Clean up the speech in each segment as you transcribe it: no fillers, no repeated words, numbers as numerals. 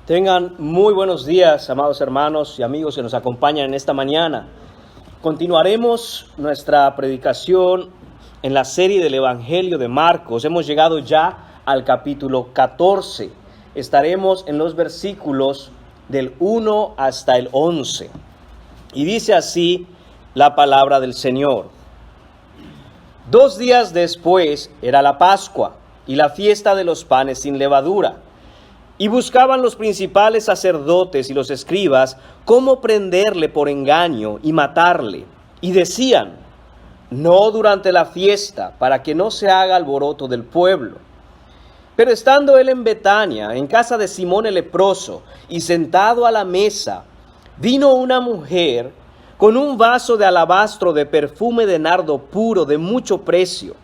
Tengan muy buenos días, amados hermanos y amigos que nos acompañan en esta mañana. Continuaremos nuestra predicación en la serie del Evangelio de Marcos. Hemos llegado ya al capítulo 14. Estaremos en los versículos del 1 hasta el 11. Y dice así la palabra del Señor. 2 días después era la Pascua y la fiesta de los panes sin levadura. Y buscaban los principales sacerdotes y los escribas cómo prenderle por engaño y matarle. Y decían: no durante la fiesta, para que no se haga alboroto del pueblo. Pero estando él en Betania, en casa de Simón el leproso, y sentado a la mesa, vino una mujer con un vaso de alabastro de perfume de nardo puro de mucho precio,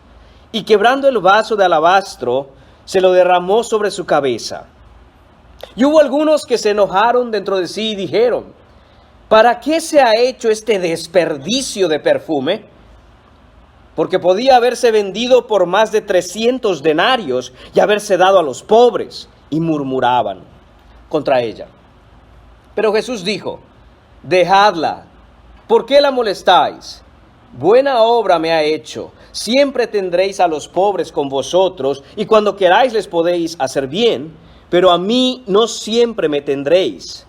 y quebrando el vaso de alabastro, se lo derramó sobre su cabeza. Y hubo algunos que se enojaron dentro de sí y dijeron: ¿para qué se ha hecho este desperdicio de perfume? Porque podía haberse vendido por más de 300 denarios y haberse dado a los pobres. Y murmuraban contra ella. Pero Jesús dijo: dejadla, ¿por qué la molestáis? Buena obra me ha hecho. Siempre tendréis a los pobres con vosotros, y cuando queráis les podéis hacer bien, pero a mí no siempre me tendréis.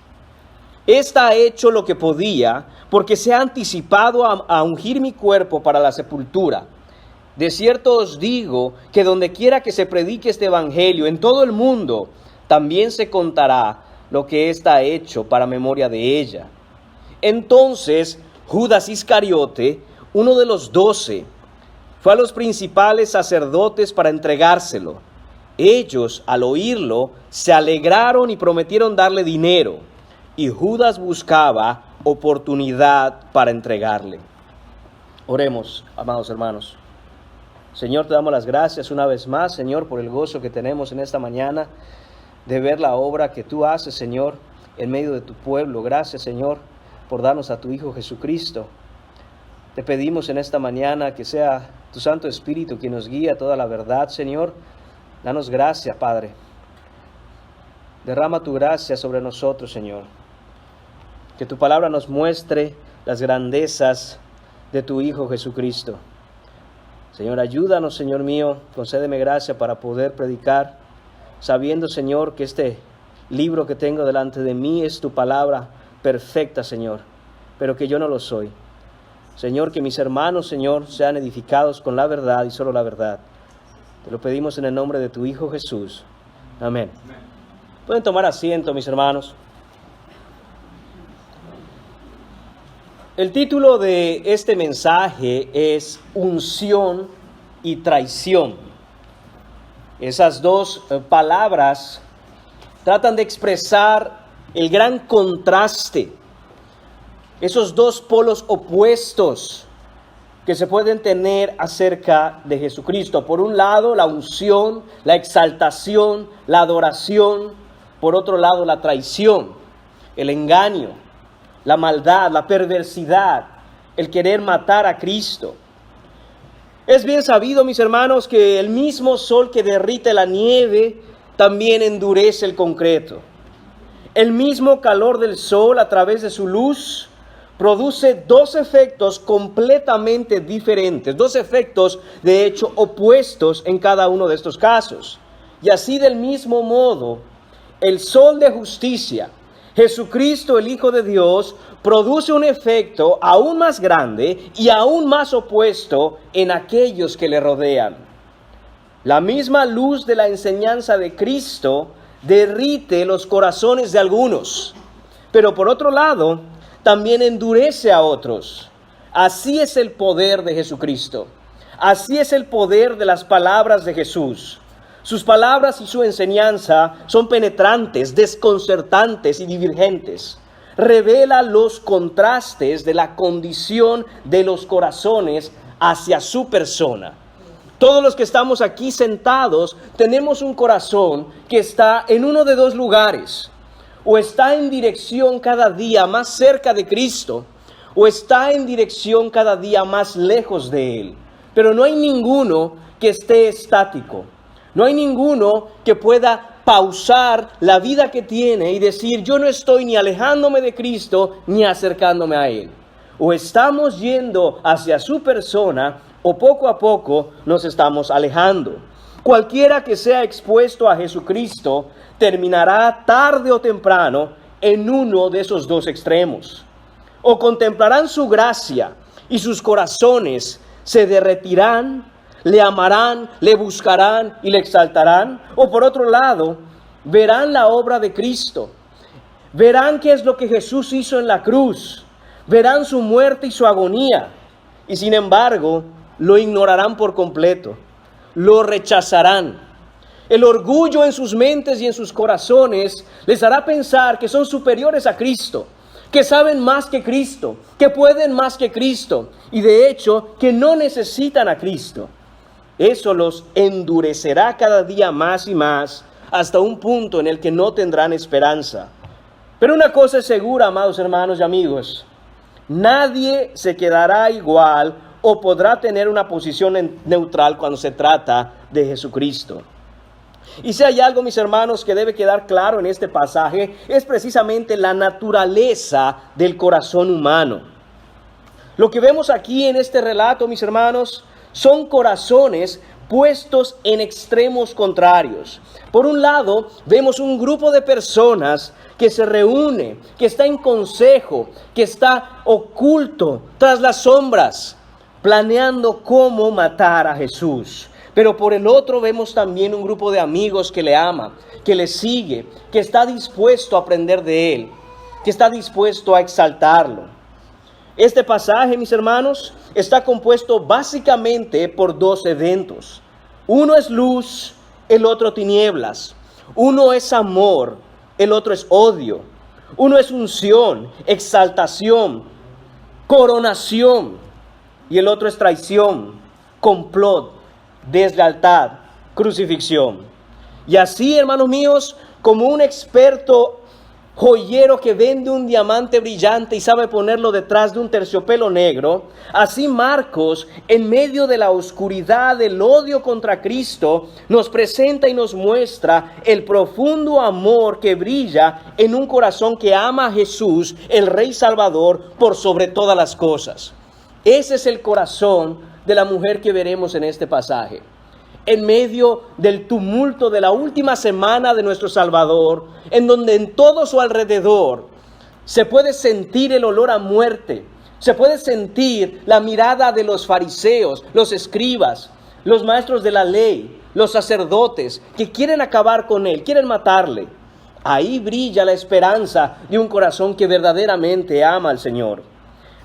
Esta ha hecho lo que podía, porque se ha anticipado a ungir mi cuerpo para la sepultura. De cierto os digo que donde quiera que se predique este evangelio en todo el mundo, también se contará lo que ésta ha hecho para memoria de ella. Entonces Judas Iscariote, uno de los 12, fue a los principales sacerdotes para entregárselo. Ellos, al oírlo, se alegraron y prometieron darle dinero, y Judas buscaba oportunidad para entregarle. Oremos, amados hermanos. Señor, te damos las gracias una vez más, Señor, por el gozo que tenemos en esta mañana de ver la obra que tú haces, Señor, en medio de tu pueblo. Gracias, Señor, por darnos a tu Hijo Jesucristo. Te pedimos en esta mañana que sea tu Santo Espíritu quien nos guíe a toda la verdad, Señor. Danos gracia, Padre. Derrama tu gracia sobre nosotros, Señor. Que tu palabra nos muestre las grandezas de tu Hijo Jesucristo. Señor, ayúdanos, Señor mío. Concédeme gracia para poder predicar, sabiendo, Señor, que este libro que tengo delante de mí es tu palabra perfecta, Señor, pero que yo no lo soy. Señor, que mis hermanos, Señor, sean edificados con la verdad y solo la verdad. Te lo pedimos en el nombre de tu Hijo Jesús. Amén. Pueden tomar asiento, mis hermanos. El título de este mensaje es Unción y Traición. Esas dos palabras tratan de expresar el gran contraste, esos dos polos opuestos que se pueden tener acerca de Jesucristo. Por un lado, la unción, la exaltación, la adoración. Por otro lado, la traición, el engaño, la maldad, la perversidad, el querer matar a Cristo. Es bien sabido, mis hermanos, que el mismo sol que derrite la nieve también endurece el concreto. El mismo calor del sol a través de su luz produce dos efectos completamente diferentes, dos efectos de hecho opuestos en cada uno de estos casos. Y así del mismo modo, el sol de justicia, Jesucristo el Hijo de Dios, produce un efecto aún más grande y aún más opuesto en aquellos que le rodean. La misma luz de la enseñanza de Cristo derrite los corazones de algunos, pero por otro lado, también endurece a otros. Así es el poder de Jesucristo. Así es el poder de las palabras de Jesús. Sus palabras y su enseñanza son penetrantes, desconcertantes y divergentes. Revela los contrastes de la condición de los corazones hacia su persona. Todos los que estamos aquí sentados tenemos un corazón que está en uno de dos lugares. O está en dirección cada día más cerca de Cristo, o está en dirección cada día más lejos de Él. Pero no hay ninguno que esté estático. No hay ninguno que pueda pausar la vida que tiene y decir, yo no estoy ni alejándome de Cristo ni acercándome a Él. O estamos yendo hacia su persona o poco a poco nos estamos alejando. Cualquiera que sea expuesto a Jesucristo terminará tarde o temprano en uno de esos dos extremos. O contemplarán su gracia y sus corazones se derretirán, le amarán, le buscarán y le exaltarán. O por otro lado, verán la obra de Cristo. Verán qué es lo que Jesús hizo en la cruz. Verán su muerte y su agonía. Y sin embargo, lo ignorarán por completo. Lo rechazarán. El orgullo en sus mentes y en sus corazones les hará pensar que son superiores a Cristo, que saben más que Cristo, que pueden más que Cristo y de hecho que no necesitan a Cristo. Eso los endurecerá cada día más y más hasta un punto en el que no tendrán esperanza. Pero una cosa es segura, amados hermanos y amigos, nadie se quedará igual o podrá tener una posición neutral cuando se trata de Jesucristo. Y si hay algo, mis hermanos, que debe quedar claro en este pasaje, es precisamente la naturaleza del corazón humano. Lo que vemos aquí en este relato, mis hermanos, son corazones puestos en extremos contrarios. Por un lado, vemos un grupo de personas que se reúne, que está en consejo, que está oculto tras las sombras, planeando cómo matar a Jesús. Pero por el otro vemos también un grupo de amigos que le ama, que le sigue, que está dispuesto a aprender de él, que está dispuesto a exaltarlo. Este pasaje, mis hermanos, está compuesto básicamente por dos eventos. Uno es luz, el otro tinieblas. Uno es amor, el otro es odio. Uno es unción, exaltación, coronación. Y el otro es traición, complot, deslealtad, crucifixión. Y así, hermanos míos, como un experto joyero que vende un diamante brillante y sabe ponerlo detrás de un terciopelo negro, así Marcos, en medio de la oscuridad del odio contra Cristo, nos presenta y nos muestra el profundo amor que brilla en un corazón que ama a Jesús, el Rey Salvador, por sobre todas las cosas. Ese es el corazón de la mujer que veremos en este pasaje. En medio del tumulto de la última semana de nuestro Salvador, en donde en todo su alrededor se puede sentir el olor a muerte, se puede sentir la mirada de los fariseos, los escribas, los maestros de la ley, los sacerdotes, que quieren acabar con él, quieren matarle. Ahí brilla la esperanza de un corazón que verdaderamente ama al Señor.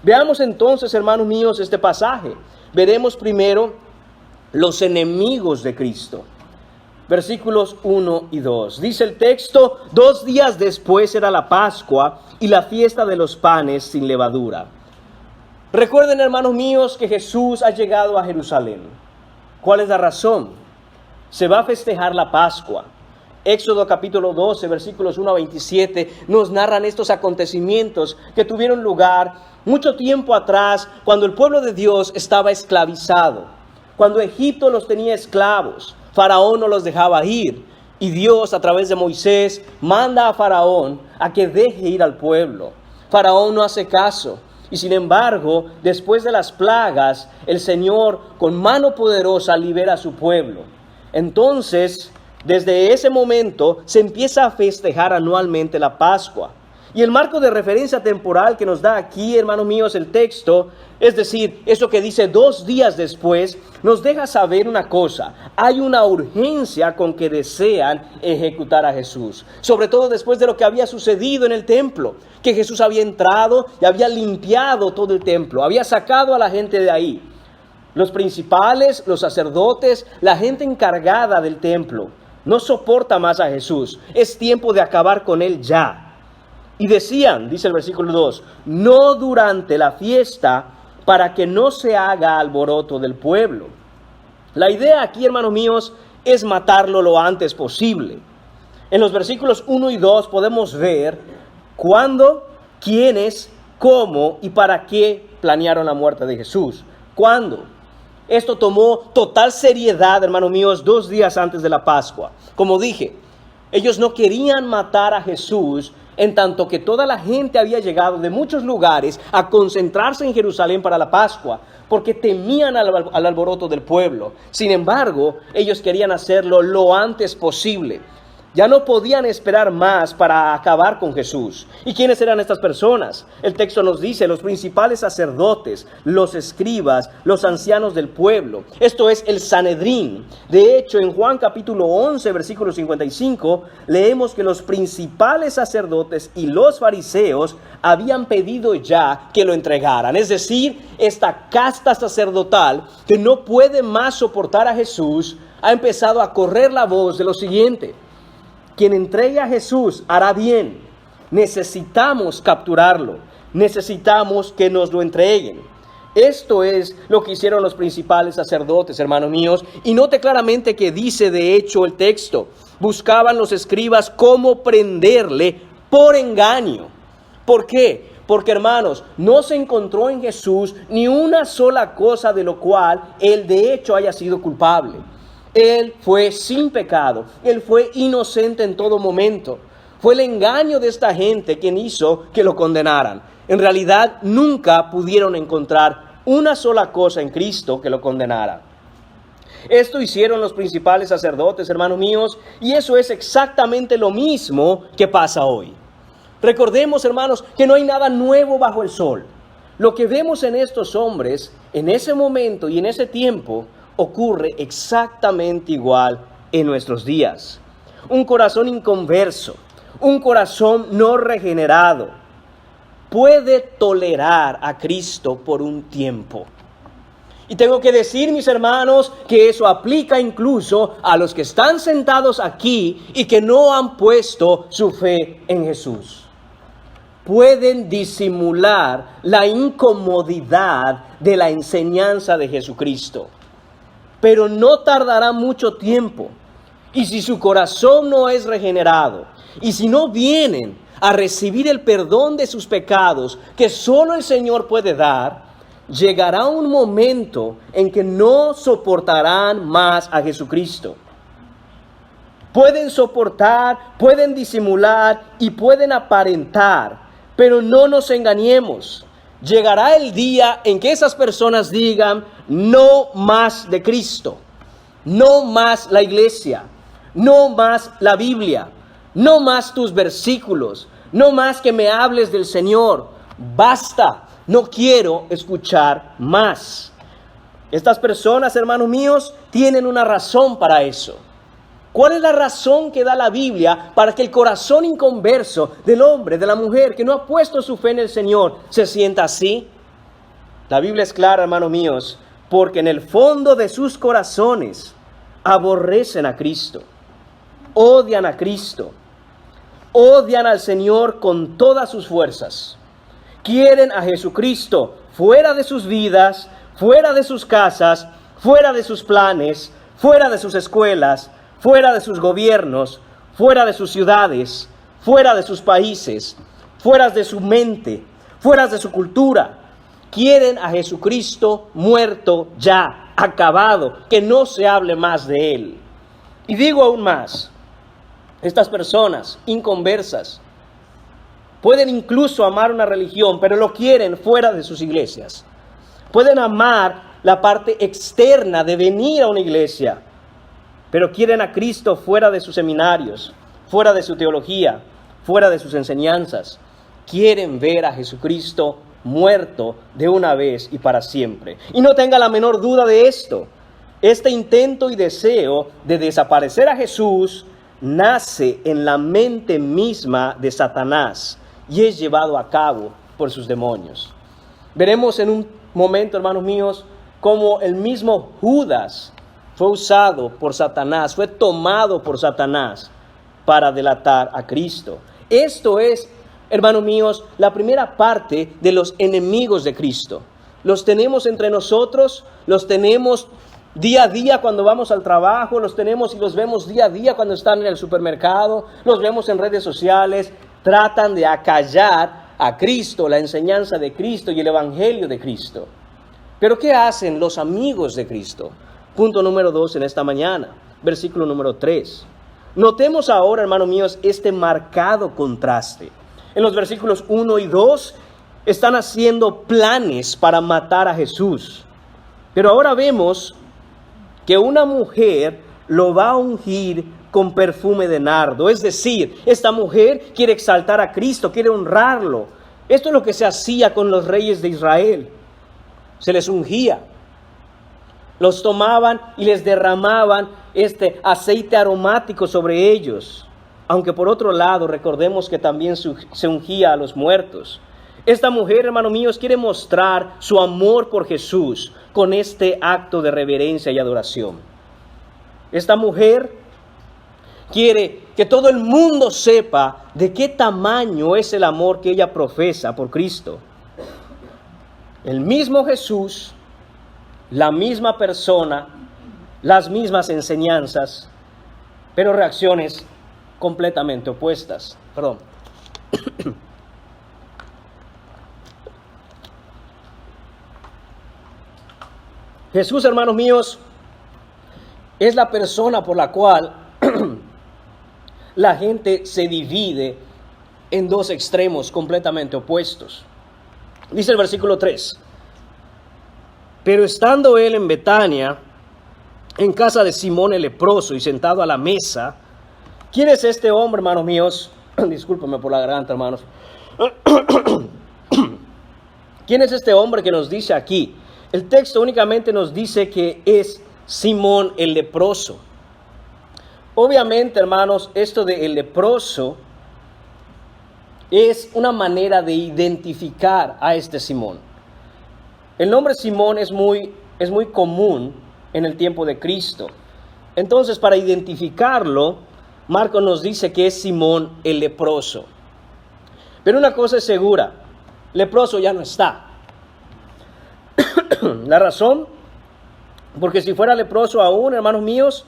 Veamos entonces, hermanos míos, este pasaje. Veremos primero los enemigos de Cristo. Versículos 1 y 2. Dice el texto: 2 días después era la Pascua y la fiesta de los panes sin levadura. Recuerden, hermanos míos, que Jesús ha llegado a Jerusalén. ¿Cuál es la razón? Se va a festejar la Pascua. Éxodo capítulo 12, versículos 1 a 27, nos narran estos acontecimientos que tuvieron lugar mucho tiempo atrás, cuando el pueblo de Dios estaba esclavizado, cuando Egipto los tenía esclavos. Faraón no los dejaba ir, y Dios a través de Moisés manda a Faraón a que deje ir al pueblo. Faraón no hace caso, y sin embargo, después de las plagas, el Señor con mano poderosa libera a su pueblo. Entonces, desde ese momento se empieza a festejar anualmente la Pascua. Y el marco de referencia temporal que nos da aquí, hermanos míos, el texto, es decir, eso que dice 2 días después, nos deja saber una cosa: hay una urgencia con que desean ejecutar a Jesús. Sobre todo después de lo que había sucedido en el templo, que Jesús había entrado y había limpiado todo el templo, había sacado a la gente de ahí. Los principales, los sacerdotes, la gente encargada del templo, no soporta más a Jesús. Es tiempo de acabar con él ya. Y decían, dice el versículo 2, no durante la fiesta, para que no se haga alboroto del pueblo. La idea aquí, hermanos míos, es matarlo lo antes posible. En los versículos 1 y 2 podemos ver cuándo, quiénes, cómo y para qué planearon la muerte de Jesús. ¿Cuándo? Esto tomó total seriedad, hermanos míos, 2 días antes de la Pascua. Como dije, ellos no querían matar a Jesús, en tanto que toda la gente había llegado de muchos lugares a concentrarse en Jerusalén para la Pascua, porque temían al alboroto del pueblo. Sin embargo, ellos querían hacerlo lo antes posible. Ya no podían esperar más para acabar con Jesús. ¿Y quiénes eran estas personas? El texto nos dice: los principales sacerdotes, los escribas, los ancianos del pueblo. Esto es el Sanedrín. De hecho, en Juan capítulo 11, versículo 55, leemos que los principales sacerdotes y los fariseos habían pedido ya que lo entregaran. Es decir, esta casta sacerdotal que no puede más soportar a Jesús, ha empezado a correr la voz de lo siguiente: quien entregue a Jesús hará bien. Necesitamos capturarlo. Necesitamos que nos lo entreguen. Esto es lo que hicieron los principales sacerdotes, hermanos míos. Y note claramente que dice de hecho el texto: buscaban los escribas cómo prenderle por engaño. ¿Por qué? Porque, hermanos, no se encontró en Jesús ni una sola cosa de lo cual él de hecho haya sido culpable. Él fue sin pecado, él fue inocente en todo momento. Fue el engaño de esta gente quien hizo que lo condenaran. En realidad nunca pudieron encontrar una sola cosa en Cristo que lo condenara. Esto hicieron los principales sacerdotes, hermanos míos, y eso es exactamente lo mismo que pasa hoy. Recordemos, hermanos, que no hay nada nuevo bajo el sol. Lo que vemos en estos hombres, en ese momento y en ese tiempo, ocurre exactamente igual en nuestros días. Un corazón inconverso, un corazón no regenerado, puede tolerar a Cristo por un tiempo. Y tengo que decir, mis hermanos, que eso aplica incluso a los que están sentados aquí y que no han puesto su fe en Jesús. Pueden disimular la incomodidad de la enseñanza de Jesucristo, pero no tardará mucho tiempo. Y si su corazón no es regenerado, y si no vienen a recibir el perdón de sus pecados que solo el Señor puede dar, llegará un momento en que no soportarán más a Jesucristo. Pueden soportar, pueden disimular y pueden aparentar, pero no nos engañemos. Llegará el día en que esas personas digan: no más de Cristo, no más la iglesia, no más la Biblia, no más tus versículos, no más que me hables del Señor. Basta, no quiero escuchar más. Estas personas, hermanos míos, tienen una razón para eso. ¿Cuál es la razón que da la Biblia para que el corazón inconverso del hombre, de la mujer que no ha puesto su fe en el Señor, se sienta así? La Biblia es clara, hermanos míos, porque en el fondo de sus corazones aborrecen a Cristo, odian a Cristo, odian al Señor con todas sus fuerzas. Quieren a Jesucristo fuera de sus vidas, fuera de sus casas, fuera de sus planes, fuera de sus escuelas, fuera de sus gobiernos, fuera de sus ciudades, fuera de sus países, fuera de su mente, fuera de su cultura. Quieren a Jesucristo muerto ya, acabado, que no se hable más de Él. Y digo aún más, estas personas inconversas pueden incluso amar una religión, pero lo quieren fuera de sus iglesias. Pueden amar la parte externa de venir a una iglesia, pero quieren a Cristo fuera de sus seminarios, fuera de su teología, fuera de sus enseñanzas. Quieren ver a Jesucristo muerto de una vez y para siempre. Y no tenga la menor duda de esto. Este intento y deseo de desaparecer a Jesús nace en la mente misma de Satanás y es llevado a cabo por sus demonios. Veremos en un momento, hermanos míos, cómo el mismo Judas fue usado por Satanás, fue tomado por Satanás para delatar a Cristo. Esto es, hermanos míos, la primera parte de los enemigos de Cristo. Los tenemos entre nosotros, los tenemos día a día cuando vamos al trabajo, los tenemos y los vemos día a día cuando están en el supermercado, los vemos en redes sociales. Tratan de acallar a Cristo, la enseñanza de Cristo y el evangelio de Cristo. Pero ¿qué hacen los amigos de Cristo? Punto número 2 en esta mañana, versículo número 3. Notemos ahora, hermanos míos, este marcado contraste. En los versículos 1 y 2 están haciendo planes para matar a Jesús. Pero ahora vemos que una mujer lo va a ungir con perfume de nardo. Es decir, esta mujer quiere exaltar a Cristo, quiere honrarlo. Esto es lo que se hacía con los reyes de Israel. Se les ungía. Los tomaban y les derramaban este aceite aromático sobre ellos. Aunque por otro lado, recordemos que también se ungía a los muertos. Esta mujer, hermanos míos, quiere mostrar su amor por Jesús con este acto de reverencia y adoración. Esta mujer quiere que todo el mundo sepa de qué tamaño es el amor que ella profesa por Cristo. El mismo Jesús, la misma persona, las mismas enseñanzas, pero reacciones completamente opuestas. Jesús, hermanos míos, es la persona por la cual la gente se divide en dos extremos completamente opuestos. Dice el versículo 3. Pero estando él en Betania, en casa de Simón el leproso y sentado a la mesa. ¿Quién es este hombre, hermanos míos? Discúlpenme por la garganta, hermanos. ¿Quién es este hombre que nos dice aquí? El texto únicamente nos dice que es Simón el leproso. Obviamente, hermanos, esto de el leproso es una manera de identificar a este Simón. El nombre Simón es muy común en el tiempo de Cristo. Entonces, para identificarlo, Marcos nos dice que es Simón el leproso. Pero una cosa es segura, leproso ya no está. La razón, porque si fuera leproso aún, hermanos míos,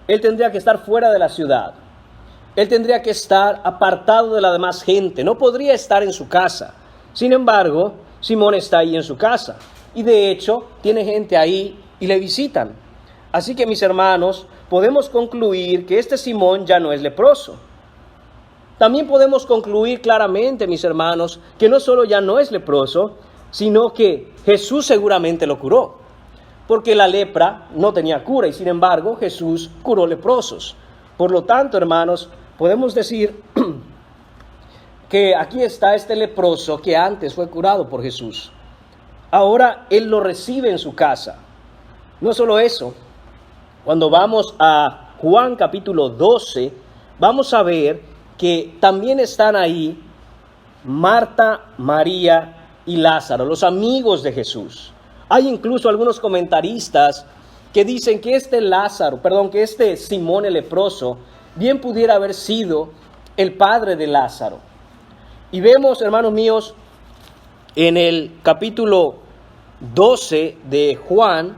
él tendría que estar fuera de la ciudad. Él tendría que estar apartado de la demás gente. No podría estar en su casa. Sin embargo, Simón está ahí en su casa. Y de hecho, tiene gente ahí y le visitan. Así que, mis hermanos, podemos concluir que este Simón ya no es leproso. También podemos concluir claramente, mis hermanos, que no solo ya no es leproso, sino que Jesús seguramente lo curó. Porque la lepra no tenía cura y sin embargo Jesús curó leprosos. Por lo tanto, hermanos, podemos decir que aquí está este leproso que antes fue curado por Jesús. Ahora él lo recibe en su casa. No solo eso, cuando vamos a Juan capítulo 12, vamos a ver que también están ahí Marta, María y Lázaro, los amigos de Jesús. Hay incluso algunos comentaristas que dicen que que este Simón el leproso bien pudiera haber sido el padre de Lázaro. Y vemos, hermanos míos, en el capítulo 12 de Juan,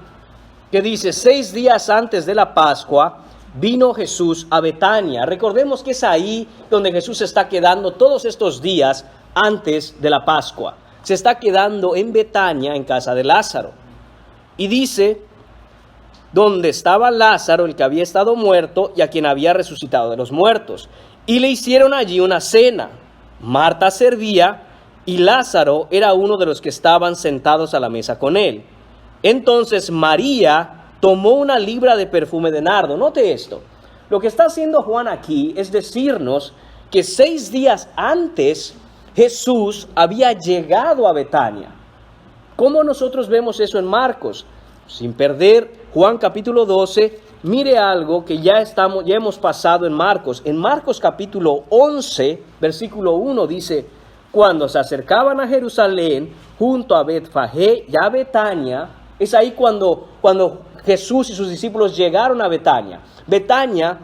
que dice, 6 días antes de la Pascua, vino Jesús a Betania. Recordemos que es ahí donde Jesús se está quedando todos estos días antes de la Pascua. Se está quedando en Betania, en casa de Lázaro. Y dice, donde estaba Lázaro, el que había estado muerto y a quien había resucitado de los muertos. Y le hicieron allí una cena. Marta servía y Lázaro era uno de los que estaban sentados a la mesa con él. Entonces María tomó una libra de perfume de nardo. Note esto. Lo que está haciendo Juan aquí es decirnos que 6 días antes Jesús había llegado a Betania. ¿Cómo nosotros vemos eso en Marcos? Sin perder Juan capítulo 12, mire algo que ya hemos pasado en Marcos. En Marcos capítulo 11, versículo 1 dice, cuando se acercaban a Jerusalén, junto a Betfagé y a Betania, es ahí cuando Jesús y sus discípulos llegaron a Betania. Betania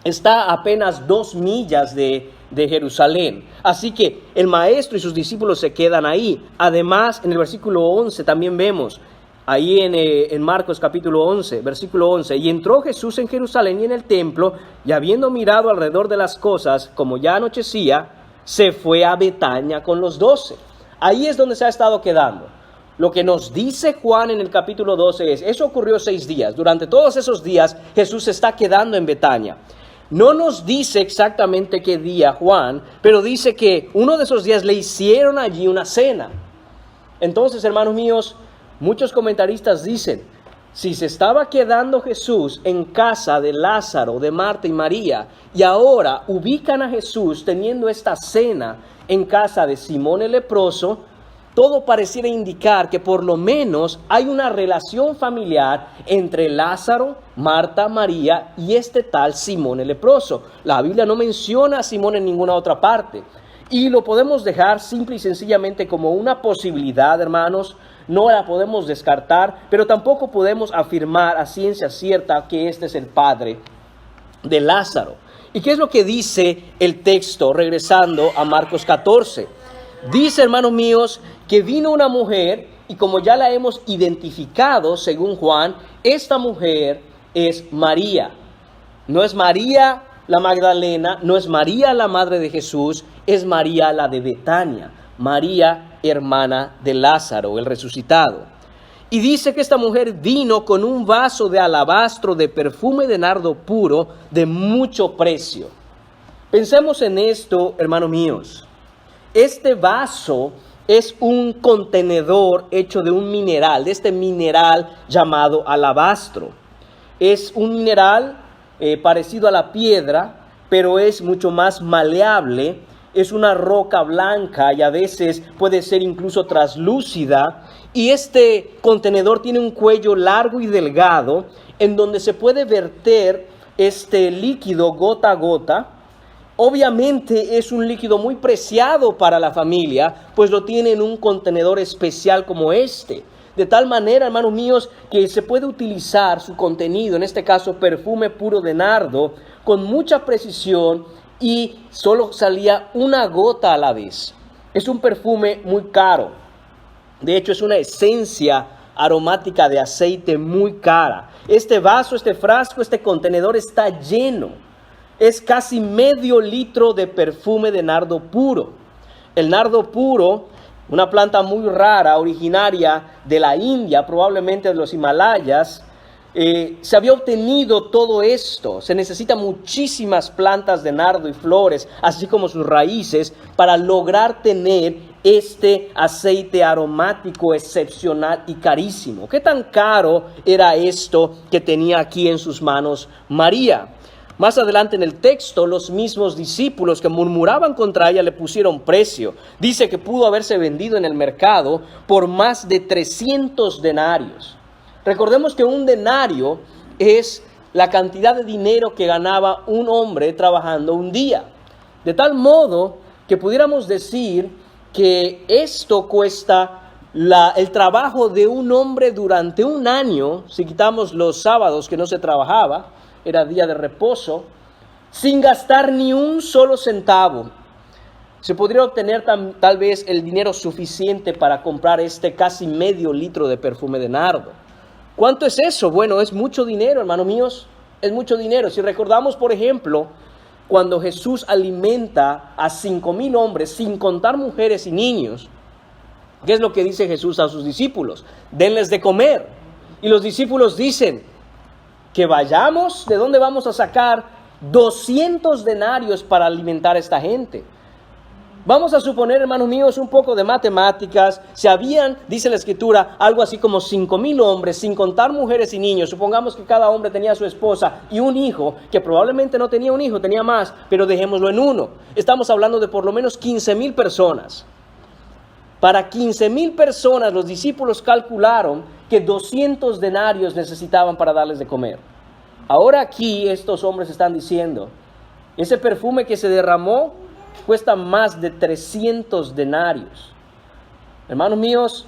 está a apenas 2 millas de Jerusalén. Así que el maestro y sus discípulos se quedan ahí. Además, en el versículo 11 también vemos, ahí en Marcos capítulo 11, versículo 11, y entró Jesús en Jerusalén y en el templo, y habiendo mirado alrededor de las cosas, como ya anochecía, se fue a Betania con los 12. Ahí es donde se ha estado quedando. Lo que nos dice Juan en el capítulo 12 es, eso ocurrió 6 días. Durante todos esos días Jesús se está quedando en Betania. No nos dice exactamente qué día Juan, pero dice que uno de esos días le hicieron allí una cena. Entonces, hermanos míos, muchos comentaristas dicen, si se estaba quedando Jesús en casa de Lázaro, de Marta y María, y ahora ubican a Jesús teniendo esta cena en casa de Simón el leproso, todo pareciera indicar que por lo menos hay una relación familiar entre Lázaro, Marta, María y este tal Simón el leproso. La Biblia no menciona a Simón en ninguna otra parte. Y lo podemos dejar simple y sencillamente como una posibilidad, hermanos. No la podemos descartar, pero tampoco podemos afirmar a ciencia cierta que este es el padre de Lázaro. ¿Y qué es lo que dice el texto? Regresando a Marcos 14. Dice, hermanos míos, que vino una mujer, y como ya la hemos identificado, según Juan, esta mujer es María. No es María la Magdalena, no es María la madre de Jesús, es María la de Betania, María hermana de Lázaro, el resucitado. Y dice que esta mujer vino con un vaso de alabastro de perfume de nardo puro de mucho precio. Pensemos en esto, hermanos míos. Este vaso es un contenedor hecho de un mineral, de este mineral llamado alabastro. Es un mineral parecido a la piedra, pero es mucho más maleable. Es una roca blanca y a veces puede ser incluso translúcida. Y este contenedor tiene un cuello largo y delgado en donde se puede verter este líquido gota a gota. Obviamente es un líquido muy preciado para la familia, pues lo tiene en un contenedor especial como este. De tal manera, hermanos míos, que se puede utilizar su contenido, en este caso perfume puro de nardo, con mucha precisión y solo salía una gota a la vez. Es un perfume muy caro. De hecho, es una esencia aromática de aceite muy cara. Este vaso, este frasco, este contenedor está lleno. Es casi medio litro de perfume de nardo puro. El nardo puro, una planta muy rara, originaria de la India, probablemente de los Himalayas, se había obtenido todo esto. Se necesitan muchísimas plantas de nardo y flores, así como sus raíces, para lograr tener este aceite aromático excepcional y carísimo. ¿Qué tan caro era esto que tenía aquí en sus manos María? Más adelante en el texto, los mismos discípulos que murmuraban contra ella le pusieron precio. Dice que pudo haberse vendido en el mercado por más de 300 denarios. Recordemos que un denario es la cantidad de dinero que ganaba un hombre trabajando un día. De tal modo que pudiéramos decir que esto cuesta el trabajo de un hombre durante un año, si quitamos los sábados que no se trabajaba, era día de reposo, sin gastar ni un solo centavo. Se podría obtener tal vez el dinero suficiente para comprar este casi medio litro de perfume de nardo. ¿Cuánto es eso? Bueno, es mucho dinero, hermanos míos, es mucho dinero. Si recordamos, por ejemplo, cuando Jesús alimenta a 5,000 hombres, sin contar mujeres y niños, ¿qué es lo que dice Jesús a sus discípulos? Denles de comer. Y los discípulos dicen, que vayamos, ¿de dónde vamos a sacar 200 denarios para alimentar a esta gente? Vamos a suponer, hermanos míos, un poco de matemáticas. Si habían, dice la Escritura, algo así como 5,000 hombres, sin contar mujeres y niños. Supongamos que cada hombre tenía a su esposa y un hijo, que probablemente no tenía un hijo, tenía más, pero dejémoslo en uno. Estamos hablando de por lo menos 15,000 personas. Para 15,000 personas, los discípulos calcularon que 200 denarios necesitaban para darles de comer. Ahora aquí estos hombres están diciendo, ese perfume que se derramó cuesta más de 300 denarios. Hermanos míos,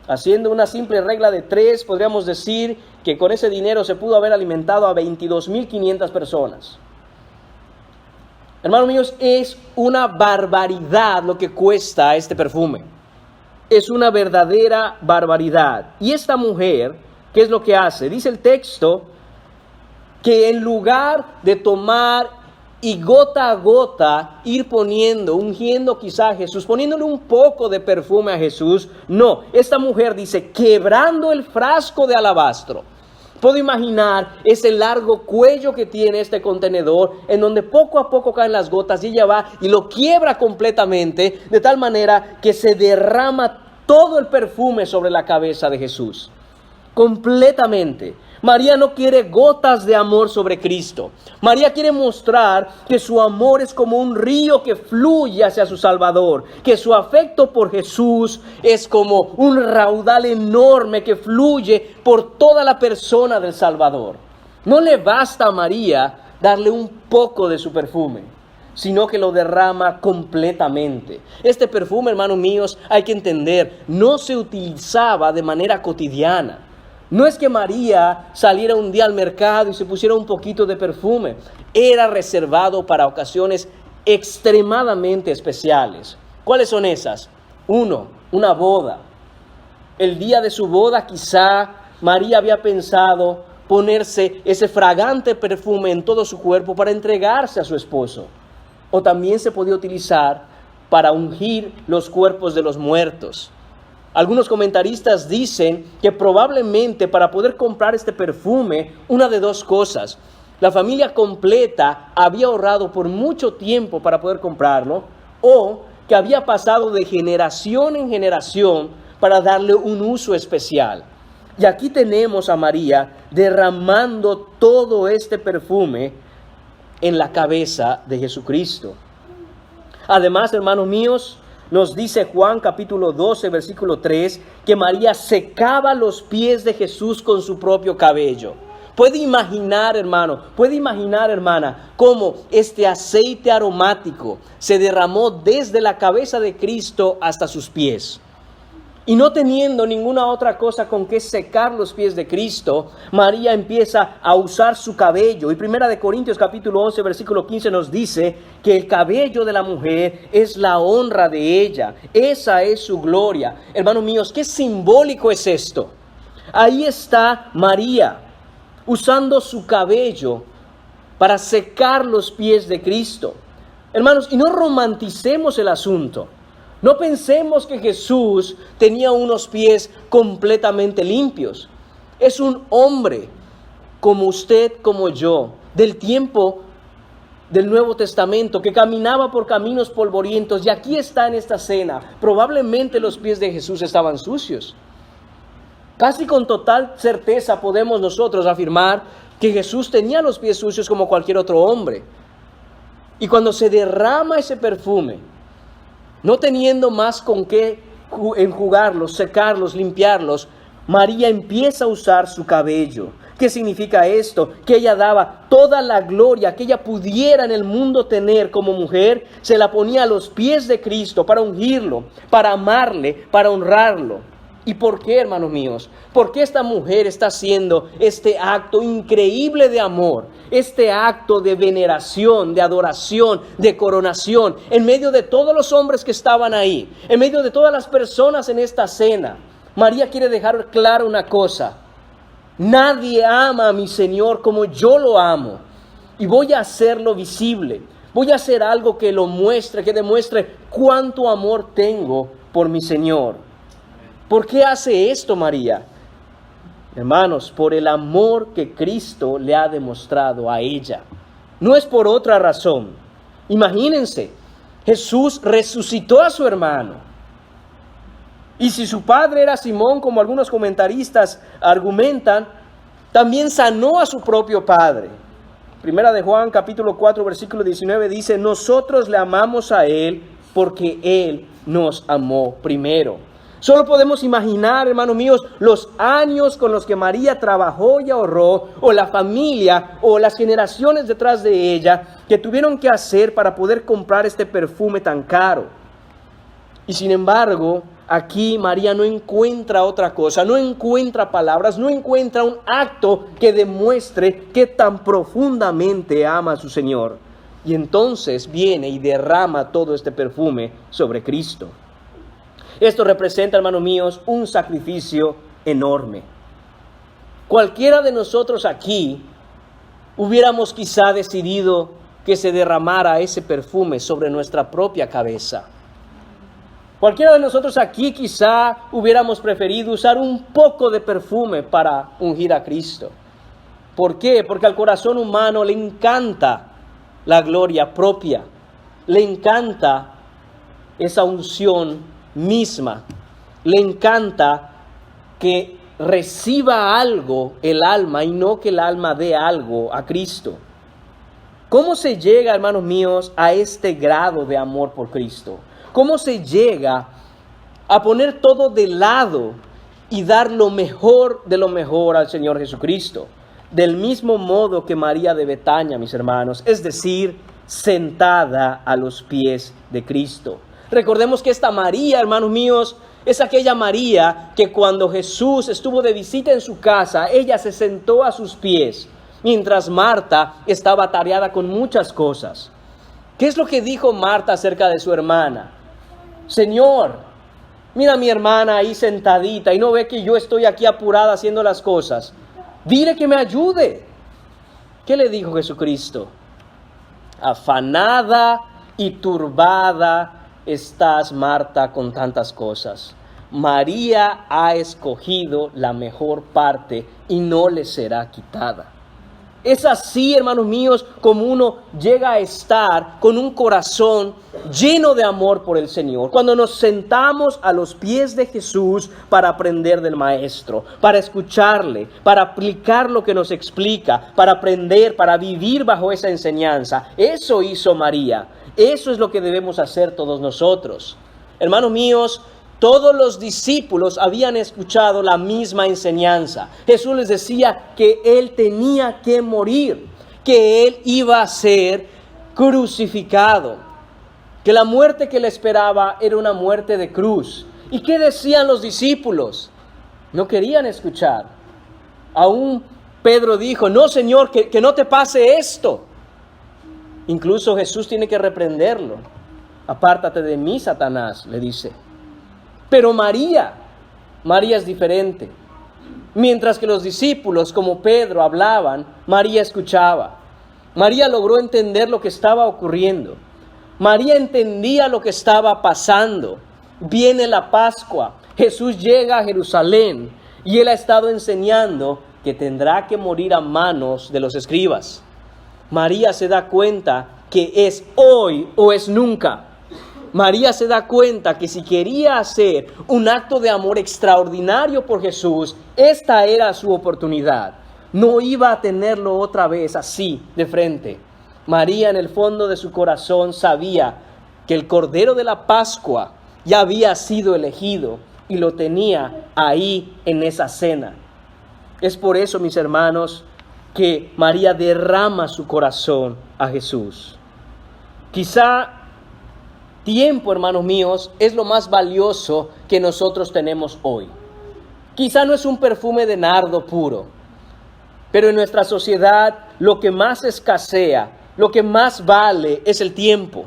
haciendo una simple regla de 3, podríamos decir que con ese dinero se pudo haber alimentado a 22,500 personas. Hermanos míos, es una barbaridad lo que cuesta este perfume. Es una verdadera barbaridad. Y esta mujer, ¿qué es lo que hace? Dice el texto que en lugar de tomar y gota a gota ir poniendo, ungiendo quizá a Jesús, poniéndole un poco de perfume a Jesús. No, esta mujer dice, quebrando el frasco de alabastro. Puedo imaginar ese largo cuello que tiene este contenedor, en donde poco a poco caen las gotas, y ella va y lo quiebra completamente, de tal manera que se derrama todo el perfume sobre la cabeza de Jesús. Completamente. María no quiere gotas de amor sobre Cristo. María quiere mostrar que su amor es como un río que fluye hacia su Salvador, que su afecto por Jesús es como un raudal enorme que fluye por toda la persona del Salvador. No le basta a María darle un poco de su perfume, sino que lo derrama completamente. Este perfume, hermanos míos, hay que entender, no se utilizaba de manera cotidiana. No es que María saliera un día al mercado y se pusiera un poquito de perfume. Era reservado para ocasiones extremadamente especiales. ¿Cuáles son esas? 1, una boda. El día de su boda quizá María había pensado ponerse ese fragante perfume en todo su cuerpo para entregarse a su esposo. O también se podía utilizar para ungir los cuerpos de los muertos. Algunos comentaristas dicen que probablemente para poder comprar este perfume, una de dos cosas. La familia completa había ahorrado por mucho tiempo para poder comprarlo, o que había pasado de generación en generación para darle un uso especial. Y aquí tenemos a María derramando todo este perfume en la cabeza de Jesucristo. Además, hermanos míos, nos dice Juan capítulo 12, versículo 3, que María secaba los pies de Jesús con su propio cabello. Puede imaginar, hermano, hermana, cómo este aceite aromático se derramó desde la cabeza de Cristo hasta sus pies. Y no teniendo ninguna otra cosa con que secar los pies de Cristo, María empieza a usar su cabello. Y 1 Corintios capítulo 11, versículo 15 nos dice que el cabello de la mujer es la honra de ella. Esa es su gloria. Hermanos míos, qué simbólico es esto. Ahí está María usando su cabello para secar los pies de Cristo. Hermanos, y no romanticemos el asunto. No pensemos que Jesús tenía unos pies completamente limpios. Es un hombre como usted, como yo, del tiempo del Nuevo Testamento, que caminaba por caminos polvorientos, y aquí está en esta cena. Probablemente los pies de Jesús estaban sucios. Casi con total certeza podemos nosotros afirmar que Jesús tenía los pies sucios como cualquier otro hombre. Y cuando se derrama ese perfume, no teniendo más con qué enjugarlos, secarlos, limpiarlos, María empieza a usar su cabello. ¿Qué significa esto? Que ella daba toda la gloria que ella pudiera en el mundo tener como mujer, se la ponía a los pies de Cristo para ungirlo, para amarle, para honrarlo. ¿Y por qué, hermanos míos? ¿Por qué esta mujer está haciendo este acto increíble de amor? Este acto de veneración, de adoración, de coronación, en medio de todos los hombres que estaban ahí, en medio de todas las personas en esta cena. María quiere dejar claro una cosa: nadie ama a mi Señor como yo lo amo, y voy a hacerlo visible. Voy a hacer algo que lo muestre, que demuestre cuánto amor tengo por mi Señor. ¿Por qué hace esto María? Hermanos, por el amor que Cristo le ha demostrado a ella. No es por otra razón. Imagínense, Jesús resucitó a su hermano. Y si su padre era Simón, como algunos comentaristas argumentan, también sanó a su propio padre. Primera de Juan, capítulo 4, versículo 19 dice: nosotros le amamos a Él porque Él nos amó primero. Solo podemos imaginar, hermanos míos, los años con los que María trabajó y ahorró, o la familia, o las generaciones detrás de ella, que tuvieron que hacer para poder comprar este perfume tan caro. Y sin embargo, aquí María no encuentra otra cosa, no encuentra palabras, no encuentra un acto que demuestre que tan profundamente ama a su Señor. Y entonces viene y derrama todo este perfume sobre Cristo. Esto representa, hermanos míos, un sacrificio enorme. Cualquiera de nosotros aquí hubiéramos quizá decidido que se derramara ese perfume sobre nuestra propia cabeza. Cualquiera de nosotros aquí quizá hubiéramos preferido usar un poco de perfume para ungir a Cristo. ¿Por qué? Porque al corazón humano le encanta la gloria propia, le encanta esa unción misma, le encanta que reciba algo el alma y no que el alma dé algo a Cristo. ¿Cómo se llega, hermanos míos, a este grado de amor por Cristo? ¿Cómo se llega a poner todo de lado y dar lo mejor de lo mejor al Señor Jesucristo? Del mismo modo que María de Betania, mis hermanos, es decir, sentada a los pies de Cristo. Recordemos que esta María, hermanos míos, es aquella María que cuando Jesús estuvo de visita en su casa, ella se sentó a sus pies, mientras Marta estaba atareada con muchas cosas. ¿Qué es lo que dijo Marta acerca de su hermana? Señor, mira a mi hermana ahí sentadita y no ve que yo estoy aquí apurada haciendo las cosas. Dile que me ayude. ¿Qué le dijo Jesucristo? Afanada y turbada estás, Marta, con tantas cosas. María ha escogido la mejor parte y no le será quitada. Es así, hermanos míos, como uno llega a estar con un corazón lleno de amor por el Señor. Cuando nos sentamos a los pies de Jesús para aprender del Maestro, para escucharle, para aplicar lo que nos explica, para aprender, para vivir bajo esa enseñanza. Eso hizo María. Eso es lo que debemos hacer todos nosotros. Hermanos míos, todos los discípulos habían escuchado la misma enseñanza. Jesús les decía que Él tenía que morir, que Él iba a ser crucificado, que la muerte que le esperaba era una muerte de cruz. ¿Y qué decían los discípulos? No querían escuchar. Aún Pedro dijo, no, Señor, que no te pase esto. Incluso Jesús tiene que reprenderlo. Apártate de mí, Satanás, le dice. Pero María es diferente. Mientras que los discípulos, como Pedro, hablaban, María escuchaba. María logró entender lo que estaba ocurriendo. María entendía lo que estaba pasando. Viene la Pascua. Jesús llega a Jerusalén y Él ha estado enseñando que tendrá que morir a manos de los escribas. María se da cuenta que es hoy o es nunca. María se da cuenta que si quería hacer un acto de amor extraordinario por Jesús, esta era su oportunidad. No iba a tenerlo otra vez así de frente. María en el fondo de su corazón sabía que el Cordero de la Pascua ya había sido elegido y lo tenía ahí en esa cena. Es por eso, mis hermanos, que María derrama su corazón a Jesús. Quizá tiempo, hermanos míos, es lo más valioso que nosotros tenemos hoy. Quizá no es un perfume de nardo puro, pero en nuestra sociedad lo que más escasea, lo que más vale es el tiempo.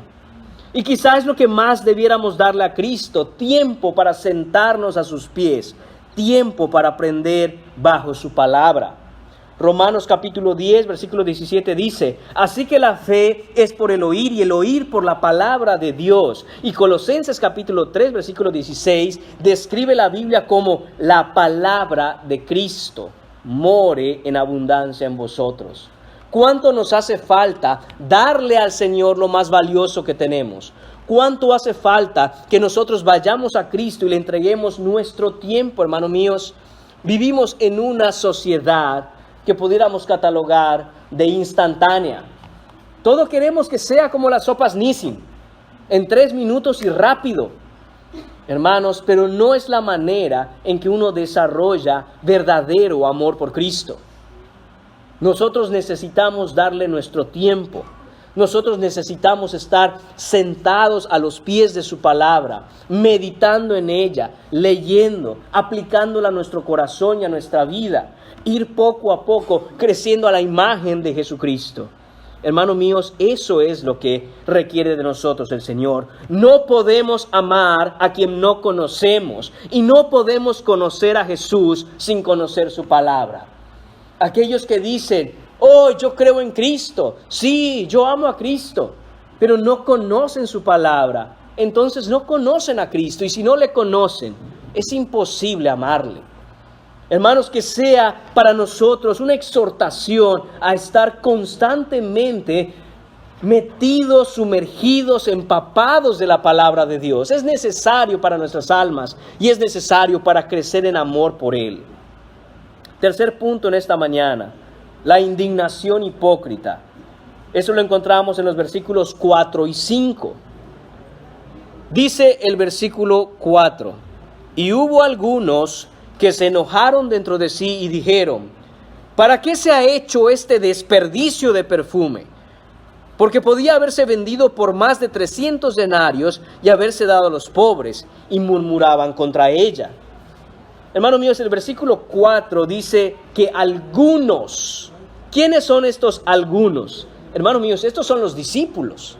Y quizá es lo que más debiéramos darle a Cristo, tiempo para sentarnos a sus pies, tiempo para aprender bajo su palabra. Romanos capítulo 10, versículo 17 dice, así que la fe es por el oír y el oír por la palabra de Dios. Y Colosenses capítulo 3, versículo 16 describe la Biblia como la palabra de Cristo more en abundancia en vosotros. ¿Cuánto nos hace falta darle al Señor lo más valioso que tenemos? ¿Cuánto hace falta que nosotros vayamos a Cristo y le entreguemos nuestro tiempo, hermanos míos? Vivimos en una sociedad que pudiéramos catalogar de instantánea. Todo queremos que sea como las sopas Nissin, en 3 minutos y rápido. Hermanos, pero no es la manera en que uno desarrolla verdadero amor por Cristo. Nosotros necesitamos darle nuestro tiempo. Nosotros necesitamos estar sentados a los pies de su palabra, meditando en ella, leyendo, aplicándola a nuestro corazón y a nuestra vida. Ir poco a poco creciendo a la imagen de Jesucristo. Hermanos míos, eso es lo que requiere de nosotros el Señor. No podemos amar a quien no conocemos y no podemos conocer a Jesús sin conocer su palabra. Aquellos que dicen, Oh, yo creo en Cristo. Sí, yo amo a Cristo. Pero no conocen su palabra. Entonces no conocen a Cristo. Y si no le conocen, es imposible amarle. Hermanos, que sea para nosotros una exhortación a estar constantemente metidos, sumergidos, empapados de la palabra de Dios. Es necesario para nuestras almas y es necesario para crecer en amor por Él. Tercer punto en esta mañana, la indignación hipócrita. Eso lo encontramos en los versículos 4 y 5. Dice el versículo 4, y hubo algunos que se enojaron dentro de sí y dijeron, ¿para qué se ha hecho este desperdicio de perfume? Porque podía haberse vendido por más de 300 denarios y haberse dado a los pobres, y murmuraban contra ella. Hermanos míos, el versículo 4 dice que algunos. ¿Quiénes son estos algunos? Hermanos míos, estos son los discípulos.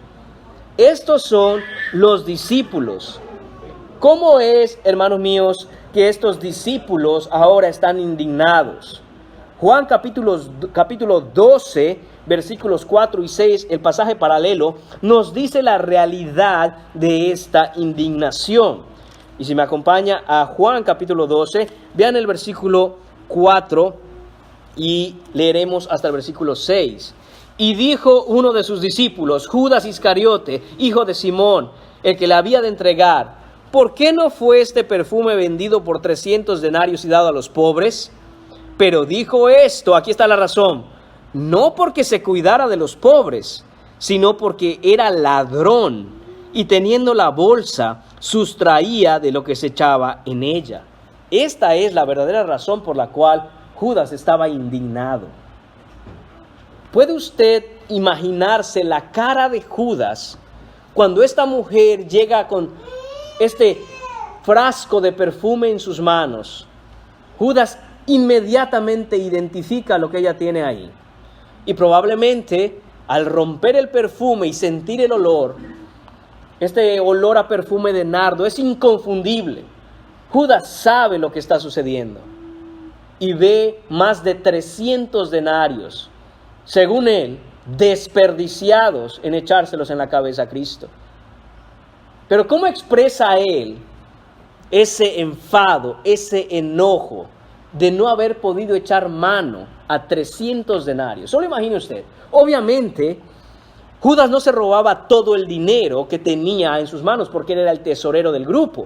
Estos son los discípulos. ¿Cómo es, hermanos míos, que estos discípulos ahora están indignados? Juan capítulo 12, versículos 4 y 6, el pasaje paralelo, nos dice la realidad de esta indignación. Y si me acompaña a Juan capítulo 12, vean el versículo 4 y leeremos hasta el versículo 6. Y dijo uno de sus discípulos, Judas Iscariote, hijo de Simón, el que le había de entregar, ¿por qué no fue este perfume vendido por 300 denarios y dado a los pobres? Pero dijo esto, aquí está la razón, no porque se cuidara de los pobres, sino porque era ladrón y teniendo la bolsa, sustraía de lo que se echaba en ella. Esta es la verdadera razón por la cual Judas estaba indignado. ¿Puede usted imaginarse la cara de Judas cuando esta mujer llega con este frasco de perfume en sus manos? Judas inmediatamente identifica lo que ella tiene ahí. Y probablemente al romper el perfume y sentir el olor, este olor a perfume de nardo es inconfundible. Judas sabe lo que está sucediendo y ve más de 300 denarios, según él, desperdiciados en echárselos en la cabeza a Cristo. Pero ¿cómo expresa él ese enfado, ese enojo de no haber podido echar mano a 300 denarios? Solo imagine usted, obviamente, Judas no se robaba todo el dinero que tenía en sus manos porque él era el tesorero del grupo.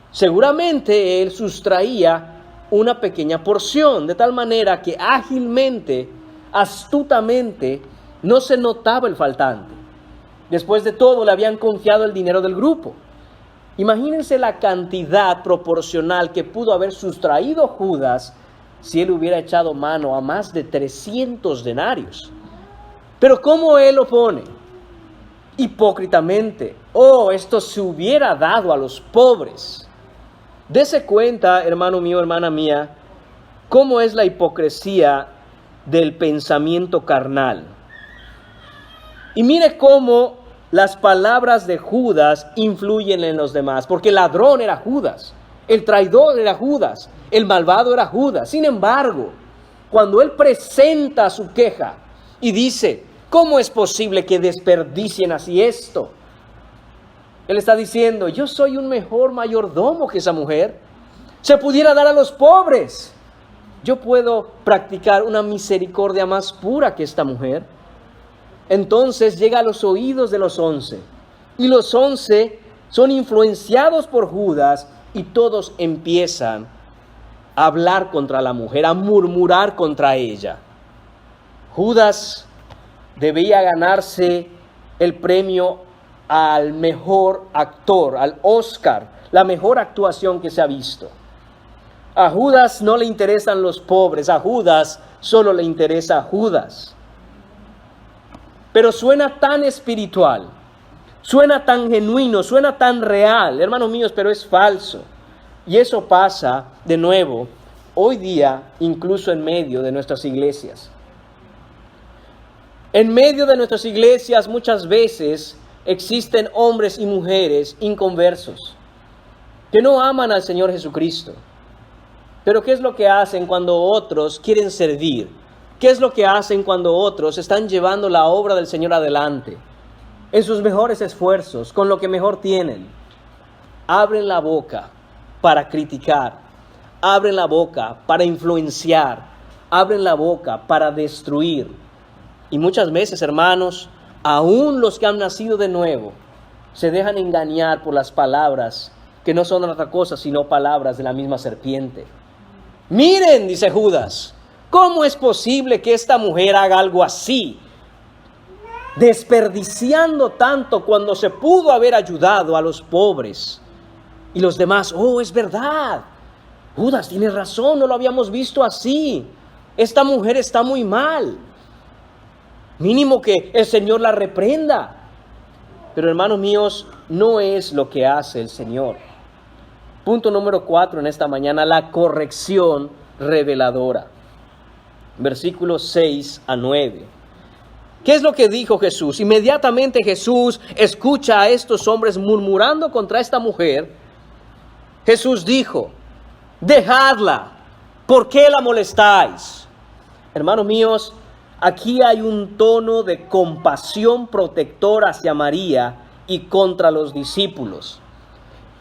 Seguramente él sustraía una pequeña porción, de tal manera que ágilmente, astutamente, no se notaba el faltante. Después de todo, le habían confiado el dinero del grupo. Imagínense la cantidad proporcional que pudo haber sustraído Judas si él hubiera echado mano a más de 300 denarios. Pero ¿cómo él lo pone? Hipócritamente. Oh, esto se hubiera dado a los pobres. Dese cuenta, hermano mío, hermana mía, cómo es la hipocresía del pensamiento carnal. Y mire cómo las palabras de Judas influyen en los demás, porque el ladrón era Judas, el traidor era Judas, el malvado era Judas. Sin embargo, cuando él presenta su queja y dice, ¿cómo es posible que desperdicien así esto? Él está diciendo, yo soy un mejor mayordomo que esa mujer. Se pudiera dar a los pobres. Yo puedo practicar una misericordia más pura que esta mujer. Entonces llega a los oídos de los 11. Y los 11 son influenciados por Judas y todos empiezan a hablar contra la mujer, a murmurar contra ella. Judas debía ganarse el premio al mejor actor, al Oscar, la mejor actuación que se ha visto. A Judas no le interesan los pobres, a Judas solo le interesa a Judas. Pero suena tan espiritual, suena tan genuino, suena tan real, hermanos míos, pero es falso. Y eso pasa de nuevo hoy día, incluso en medio de nuestras iglesias. En medio de nuestras iglesias muchas veces existen hombres y mujeres inconversos que no aman al Señor Jesucristo. Pero ¿qué es lo que hacen cuando otros quieren servir? ¿Qué es lo que hacen cuando otros están llevando la obra del Señor adelante? En sus mejores esfuerzos, con lo que mejor tienen, abren la boca para criticar, abren la boca para influenciar, abren la boca para destruir. Y muchas veces, hermanos, aún los que han nacido de nuevo, se dejan engañar por las palabras que no son otra cosa sino palabras de la misma serpiente. Miren, dice Judas, ¿cómo es posible que esta mujer haga algo así? Desperdiciando tanto cuando se pudo haber ayudado a los pobres. Y los demás, oh, es verdad. Judas tiene razón, no lo habíamos visto así. Esta mujer está muy mal. Mínimo que el Señor la reprenda. Pero hermanos míos, no es lo que hace el Señor. Punto número 4 en esta mañana, la corrección reveladora. Versículos 6 a 9. ¿Qué es lo que dijo Jesús? Inmediatamente Jesús escucha a estos hombres murmurando contra esta mujer. Jesús dijo, dejadla, ¿por qué la molestáis? Hermanos míos, aquí hay un tono de compasión protectora hacia María y contra los discípulos.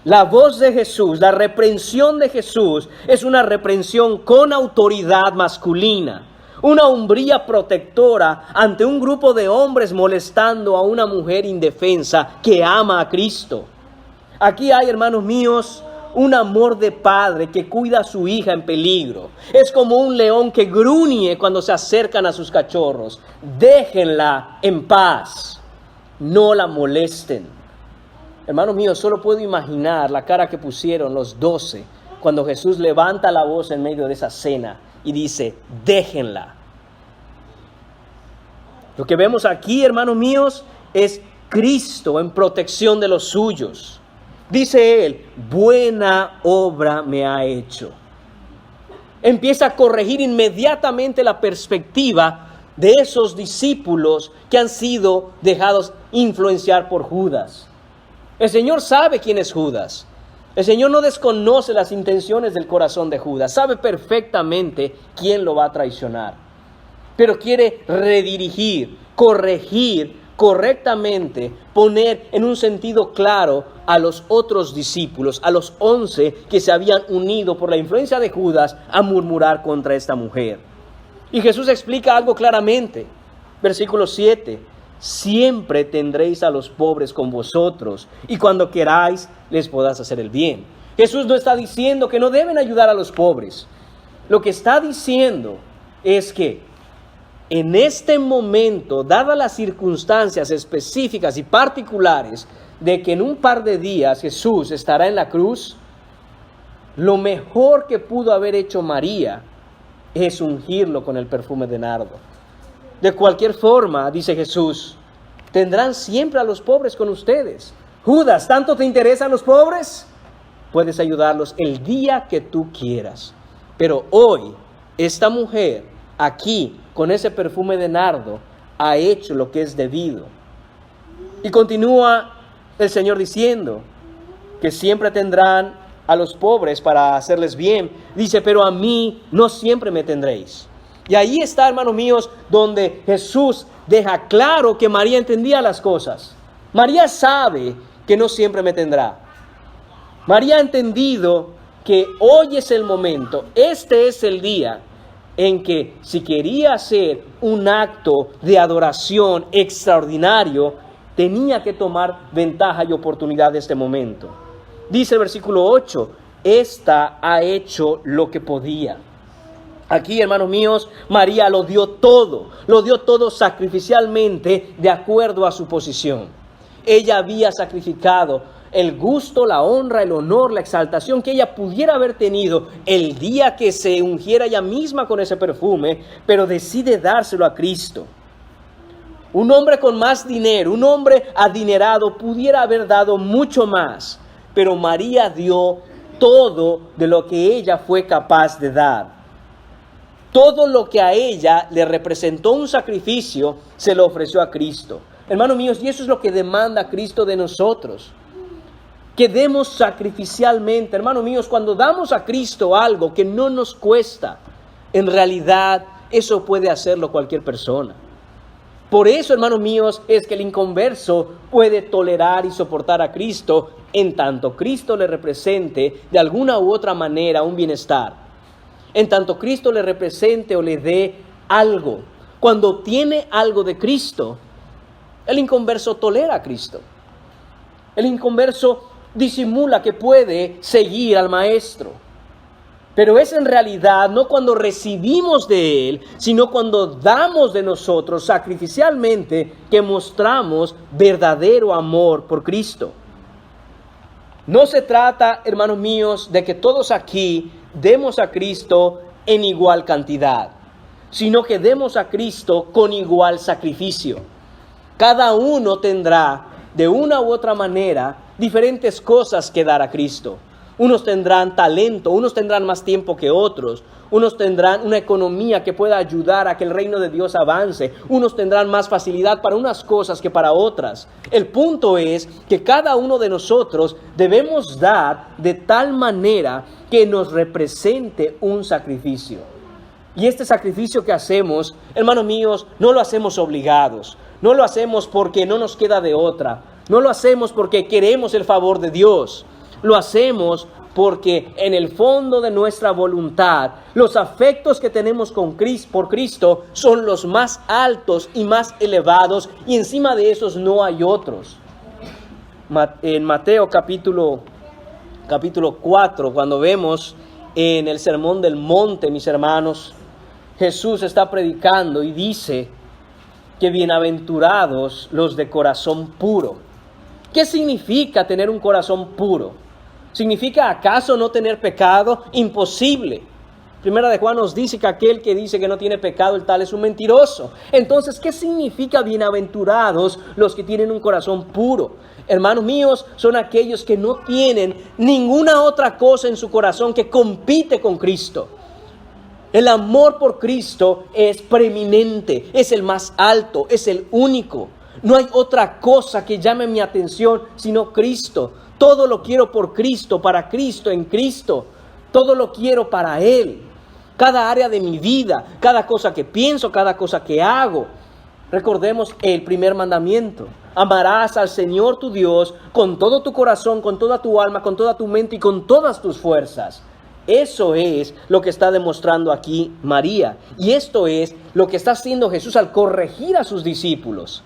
La voz de Jesús, la reprensión de Jesús es una reprensión con autoridad masculina, una hombría protectora ante un grupo de hombres molestando a una mujer indefensa que ama a Cristo. Aquí hay, hermanos míos, un amor de padre que cuida a su hija en peligro. Es como un león que gruñe cuando se acercan a sus cachorros. Déjenla en paz, no la molesten. Hermanos míos, solo puedo imaginar la cara que pusieron los 12 cuando Jesús levanta la voz en medio de esa cena y dice, déjenla. Lo que vemos aquí, hermanos míos, es Cristo en protección de los suyos. Dice él, buena obra me ha hecho. Empieza a corregir inmediatamente la perspectiva de esos discípulos que han sido dejados influenciar por Judas. El Señor sabe quién es Judas. El Señor no desconoce las intenciones del corazón de Judas. Sabe perfectamente quién lo va a traicionar. Pero quiere redirigir, corregir correctamente, poner en un sentido claro a los otros discípulos, a los 11 que se habían unido por la influencia de Judas a murmurar contra esta mujer. Y Jesús explica algo claramente. Versículo 7. Siempre tendréis a los pobres con vosotros, y cuando queráis les podrás hacer el bien. Jesús no está diciendo que no deben ayudar a los pobres. Lo que está diciendo es que en este momento, dadas las circunstancias específicas y particulares de que en un par de días Jesús estará en la cruz, lo mejor que pudo haber hecho María es ungirlo con el perfume de nardo. De cualquier forma, dice Jesús, tendrán siempre a los pobres con ustedes. Judas, ¿tanto te interesan los pobres? Puedes ayudarlos el día que tú quieras. Pero hoy, esta mujer, aquí, con ese perfume de nardo, ha hecho lo que es debido. Y continúa el Señor diciendo que siempre tendrán a los pobres para hacerles bien. Dice, pero a mí no siempre me tendréis. Y ahí está, hermanos míos, donde Jesús deja claro que María entendía las cosas. María sabe que no siempre me tendrá. María ha entendido que hoy es el momento, este es el día en que si quería hacer un acto de adoración extraordinario, tenía que tomar ventaja y oportunidad de este momento. Dice el versículo 8, esta ha hecho lo que podía. Aquí, hermanos míos, María lo dio todo sacrificialmente de acuerdo a su posición. Ella había sacrificado el gusto, la honra, el honor, la exaltación que ella pudiera haber tenido el día que se ungiera ella misma con ese perfume, pero decide dárselo a Cristo. Un hombre con más dinero, un hombre adinerado pudiera haber dado mucho más, pero María dio todo de lo que ella fue capaz de dar. Todo lo que a ella le representó un sacrificio, se lo ofreció a Cristo. Hermanos míos, y eso es lo que demanda Cristo de nosotros. Que demos sacrificialmente. Hermanos míos, cuando damos a Cristo algo que no nos cuesta, en realidad eso puede hacerlo cualquier persona. Por eso, hermanos míos, es que el inconverso puede tolerar y soportar a Cristo en tanto Cristo le represente de alguna u otra manera un bienestar. En tanto Cristo le represente o le dé algo. Cuando tiene algo de Cristo, el inconverso tolera a Cristo. El inconverso disimula que puede seguir al Maestro. Pero es en realidad no cuando recibimos de Él, sino cuando damos de nosotros sacrificialmente que mostramos verdadero amor por Cristo. No se trata, hermanos míos, de que todos aquí demos a Cristo en igual cantidad, sino que demos a Cristo con igual sacrificio. Cada uno tendrá, de una u otra manera, diferentes cosas que dar a Cristo. Unos tendrán talento, unos tendrán más tiempo que otros, unos tendrán una economía que pueda ayudar a que el reino de Dios avance, unos tendrán más facilidad para unas cosas que para otras. El punto es que cada uno de nosotros debemos dar de tal manera que nos represente un sacrificio. Y este sacrificio que hacemos, hermanos míos, no lo hacemos obligados, no lo hacemos porque no nos queda de otra, no lo hacemos porque queremos el favor de Dios. Lo hacemos porque en el fondo de nuestra voluntad, los afectos que tenemos por Cristo son los más altos y más elevados, y encima de esos no hay otros. En Mateo capítulo 4, cuando vemos en el Sermón del Monte, mis hermanos, Jesús está predicando y dice que bienaventurados los de corazón puro. ¿Qué significa tener un corazón puro? ¿Significa acaso no tener pecado? Imposible. Primera de Juan nos dice que aquel que dice que no tiene pecado, el tal es un mentiroso. Entonces, ¿qué significa bienaventurados los que tienen un corazón puro? Hermanos míos, son aquellos que no tienen ninguna otra cosa en su corazón que compite con Cristo. El amor por Cristo es preeminente, es el más alto, es el único. No hay otra cosa que llame mi atención sino Cristo. Todo lo quiero por Cristo, para Cristo, en Cristo. Todo lo quiero para Él. Cada área de mi vida, cada cosa que pienso, cada cosa que hago. Recordemos el primer mandamiento. Amarás al Señor tu Dios con todo tu corazón, con toda tu alma, con toda tu mente y con todas tus fuerzas. Eso es lo que está demostrando aquí María. Y esto es lo que está haciendo Jesús al corregir a sus discípulos.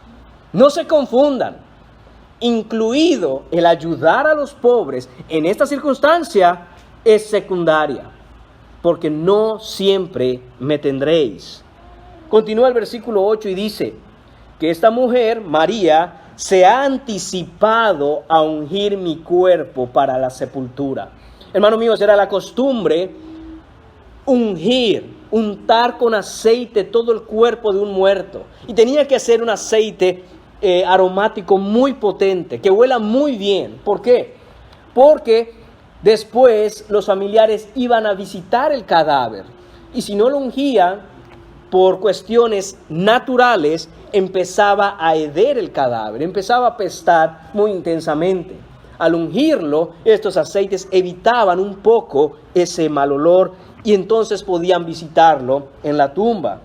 No se confundan. Incluido el ayudar a los pobres en esta circunstancia es secundaria, porque no siempre me tendréis. Continúa el versículo 8 y dice que esta mujer, María, se ha anticipado a ungir mi cuerpo para la sepultura. Hermanos míos, era la costumbre untar con aceite todo el cuerpo de un muerto, y tenía que ser un aceite aromático muy potente, que huela muy bien. ¿Por qué? Porque después los familiares iban a visitar el cadáver, y si no lo ungían por cuestiones naturales, empezaba a heder el cadáver, empezaba a apestar muy intensamente. Al ungirlo, estos aceites evitaban un poco ese mal olor, y entonces podían visitarlo en la tumba.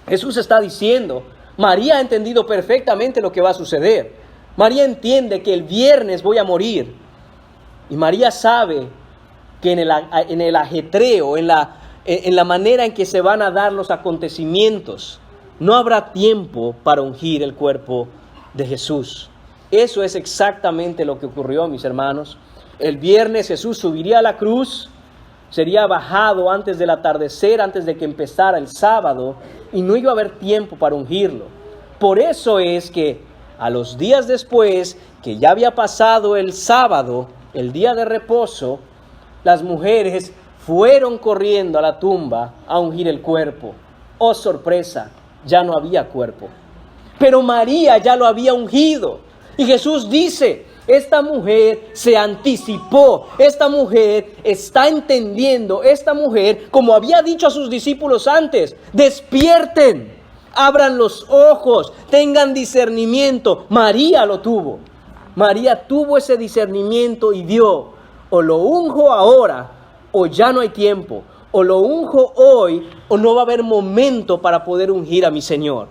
Jesús está diciendo, María ha entendido perfectamente lo que va a suceder. María entiende que el viernes voy a morir. Y María sabe que en el ajetreo, en la manera en que se van a dar los acontecimientos, no habrá tiempo para ungir el cuerpo de Jesús. Eso es exactamente lo que ocurrió, mis hermanos. El viernes Jesús subiría a la cruz, sería bajado antes del atardecer, antes de que empezara el sábado, y no iba a haber tiempo para ungirlo. Por eso es que a los días después, que ya había pasado el sábado, el día de reposo, las mujeres fueron corriendo a la tumba a ungir el cuerpo. Oh, sorpresa, ya no había cuerpo. Pero María ya lo había ungido. Y Jesús dice, esta mujer se anticipó, esta mujer está entendiendo, esta mujer, como había dicho a sus discípulos antes, despierten, abran los ojos, tengan discernimiento. María lo tuvo. María tuvo ese discernimiento y dio, o lo unjo ahora, o ya no hay tiempo. o lo unjo hoy o no va a haber momento para poder ungir a mi Señor.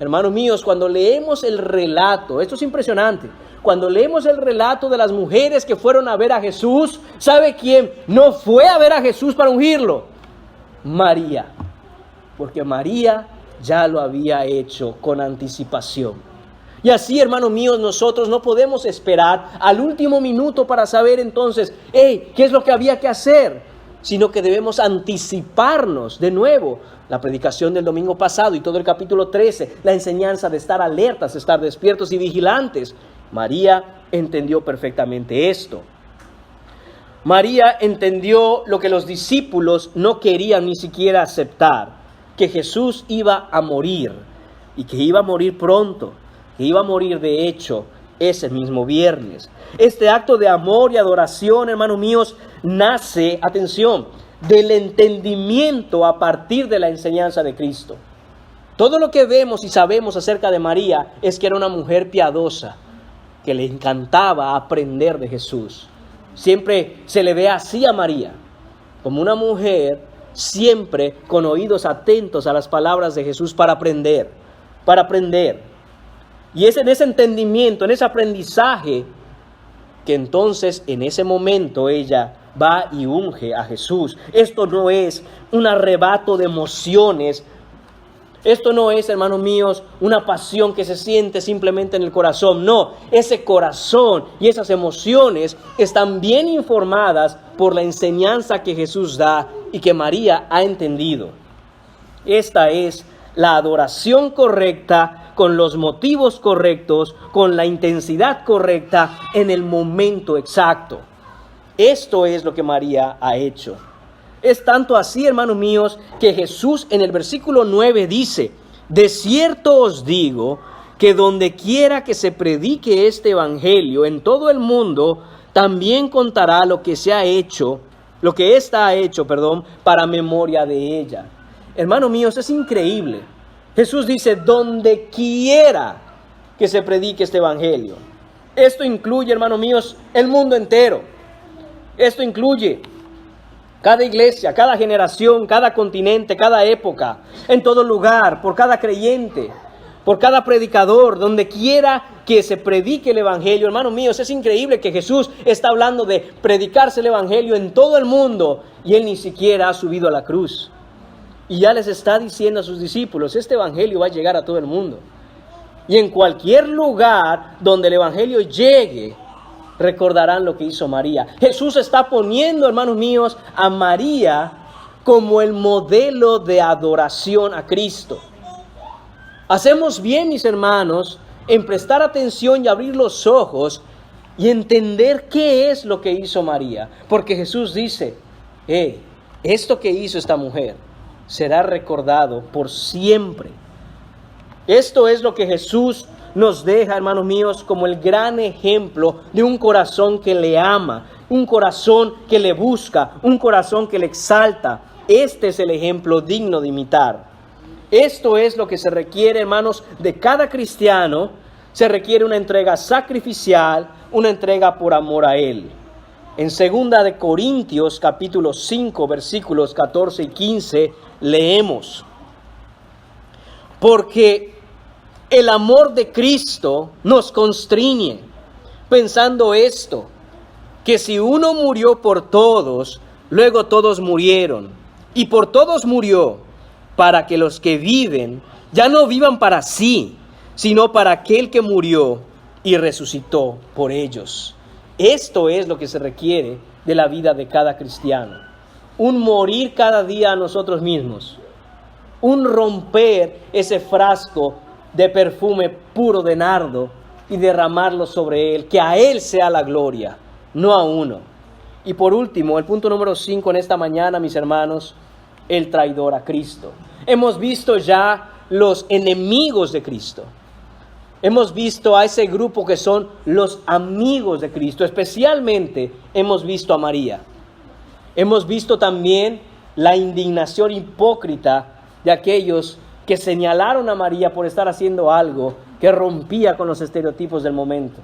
Hermanos míos, cuando leemos el relato, esto es impresionante, cuando leemos el relato de las mujeres que fueron a ver a Jesús, ¿sabe quién no fue a ver a Jesús para ungirlo? María, porque María ya lo había hecho con anticipación. Y así, hermanos míos, nosotros no podemos esperar al último minuto para saber entonces, ¿qué es lo que había que hacer? Sino que debemos anticiparnos. De nuevo, la predicación del domingo pasado y todo el capítulo 13, la enseñanza de estar alertas, estar despiertos y vigilantes. María entendió perfectamente esto. María entendió lo que los discípulos no querían ni siquiera aceptar, que Jesús iba a morir y que iba a morir pronto, que iba a morir de hecho ese mismo viernes. Este acto de amor y adoración, hermanos míos, nace, atención, del entendimiento a partir de la enseñanza de Cristo. Todo lo que vemos y sabemos acerca de María es que era una mujer piadosa, que le encantaba aprender de Jesús. Siempre se le ve así a María, como una mujer siempre con oídos atentos a las palabras de Jesús para aprender. Y es en ese entendimiento, en ese aprendizaje, que entonces en ese momento ella va y unge a Jesús. Esto no es un arrebato de emociones. Esto no es, hermanos míos, una pasión que se siente simplemente en el corazón. No, ese corazón y esas emociones están bien informadas por la enseñanza que Jesús da y que María ha entendido. Esta es la adoración correcta, con los motivos correctos, con la intensidad correcta, en el momento exacto. Esto es lo que María ha hecho. Es tanto así, hermanos míos, que Jesús en el versículo 9 dice: de cierto os digo que donde quiera que se predique este evangelio en todo el mundo, también contará lo que se ha hecho, lo que ésta ha hecho, para memoria de ella. Hermanos míos, es increíble. Jesús dice: donde quiera que se predique este evangelio. Esto incluye, hermanos míos, el mundo entero. Esto incluye cada iglesia, cada generación, cada continente, cada época, en todo lugar, por cada creyente, por cada predicador, donde quiera que se predique el evangelio. Hermanos míos, es increíble que Jesús está hablando de predicarse el evangelio en todo el mundo y Él ni siquiera ha subido a la cruz. Y ya les está diciendo a sus discípulos: este evangelio va a llegar a todo el mundo. Y en cualquier lugar donde el evangelio llegue, recordarán lo que hizo María. Jesús está poniendo, hermanos míos, a María como el modelo de adoración a Cristo. Hacemos bien, mis hermanos, en prestar atención y abrir los ojos y entender qué es lo que hizo María. Porque Jesús dice: esto que hizo esta mujer será recordado por siempre. Esto es lo que Jesús nos deja, hermanos míos, como el gran ejemplo de un corazón que le ama, un corazón que le busca, un corazón que le exalta. Este es el ejemplo digno de imitar. Esto es lo que se requiere, hermanos, de cada cristiano. Se requiere una entrega sacrificial, una entrega por amor a Él. En 2 de Corintios, capítulo 5, versículos 14 y 15, leemos: porque el amor de Cristo nos constriñe, pensando esto, que si uno murió por todos, luego todos murieron, y por todos murió, para que los que viven ya no vivan para sí, sino para aquel que murió y resucitó por ellos. Esto es lo que se requiere de la vida de cada cristiano. Un morir cada día a nosotros mismos. Un romper ese frasco de perfume puro de nardo y derramarlo sobre Él. Que a Él sea la gloria, no a uno. Y por último, el punto número 5 en esta mañana, mis hermanos: el traidor a Cristo. Hemos visto ya los enemigos de Cristo. Hemos visto a ese grupo que son los amigos de Cristo. Especialmente hemos visto a María. Hemos visto también la indignación hipócrita de aquellos que señalaron a María por estar haciendo algo que rompía con los estereotipos del momento.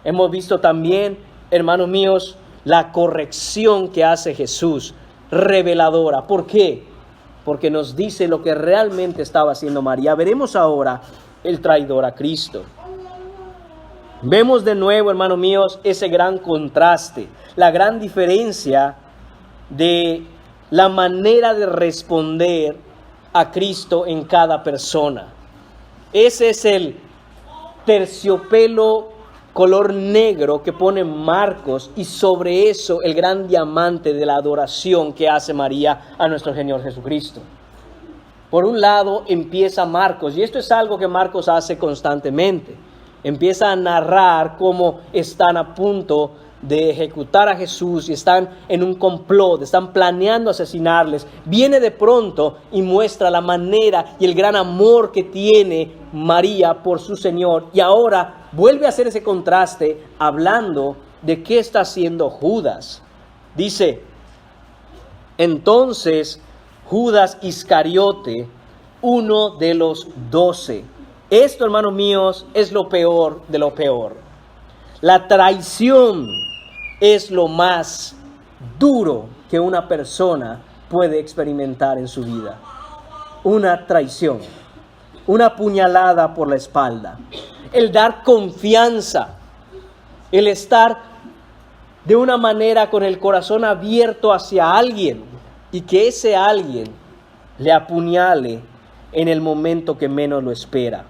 Hemos visto también, hermanos míos, la corrección que hace Jesús reveladora. ¿Por qué? Porque nos dice lo que realmente estaba haciendo María. Veremos ahora el traidor a Cristo. Vemos de nuevo, hermanos míos, ese gran contraste, la gran diferencia de la manera de responder a Cristo en cada persona. Ese es el terciopelo color negro que pone Marcos, y sobre eso el gran diamante de la adoración que hace María a nuestro Señor Jesucristo. Por un lado empieza Marcos, y esto es algo que Marcos hace constantemente. Empieza a narrar cómo están a punto de ejecutar a Jesús y están en un complot, están planeando asesinarles. Viene de pronto y muestra la manera y el gran amor que tiene María por su Señor. Y ahora vuelve a hacer ese contraste hablando de qué está haciendo Judas. Dice, entonces Judas Iscariote, uno de los 12. Esto, hermanos míos, es lo peor de lo peor. La traición es lo más duro que una persona puede experimentar en su vida. Una traición, una puñalada por la espalda, el dar confianza, el estar de una manera con el corazón abierto hacia alguien y que ese alguien le apuñale en el momento que menos lo espera.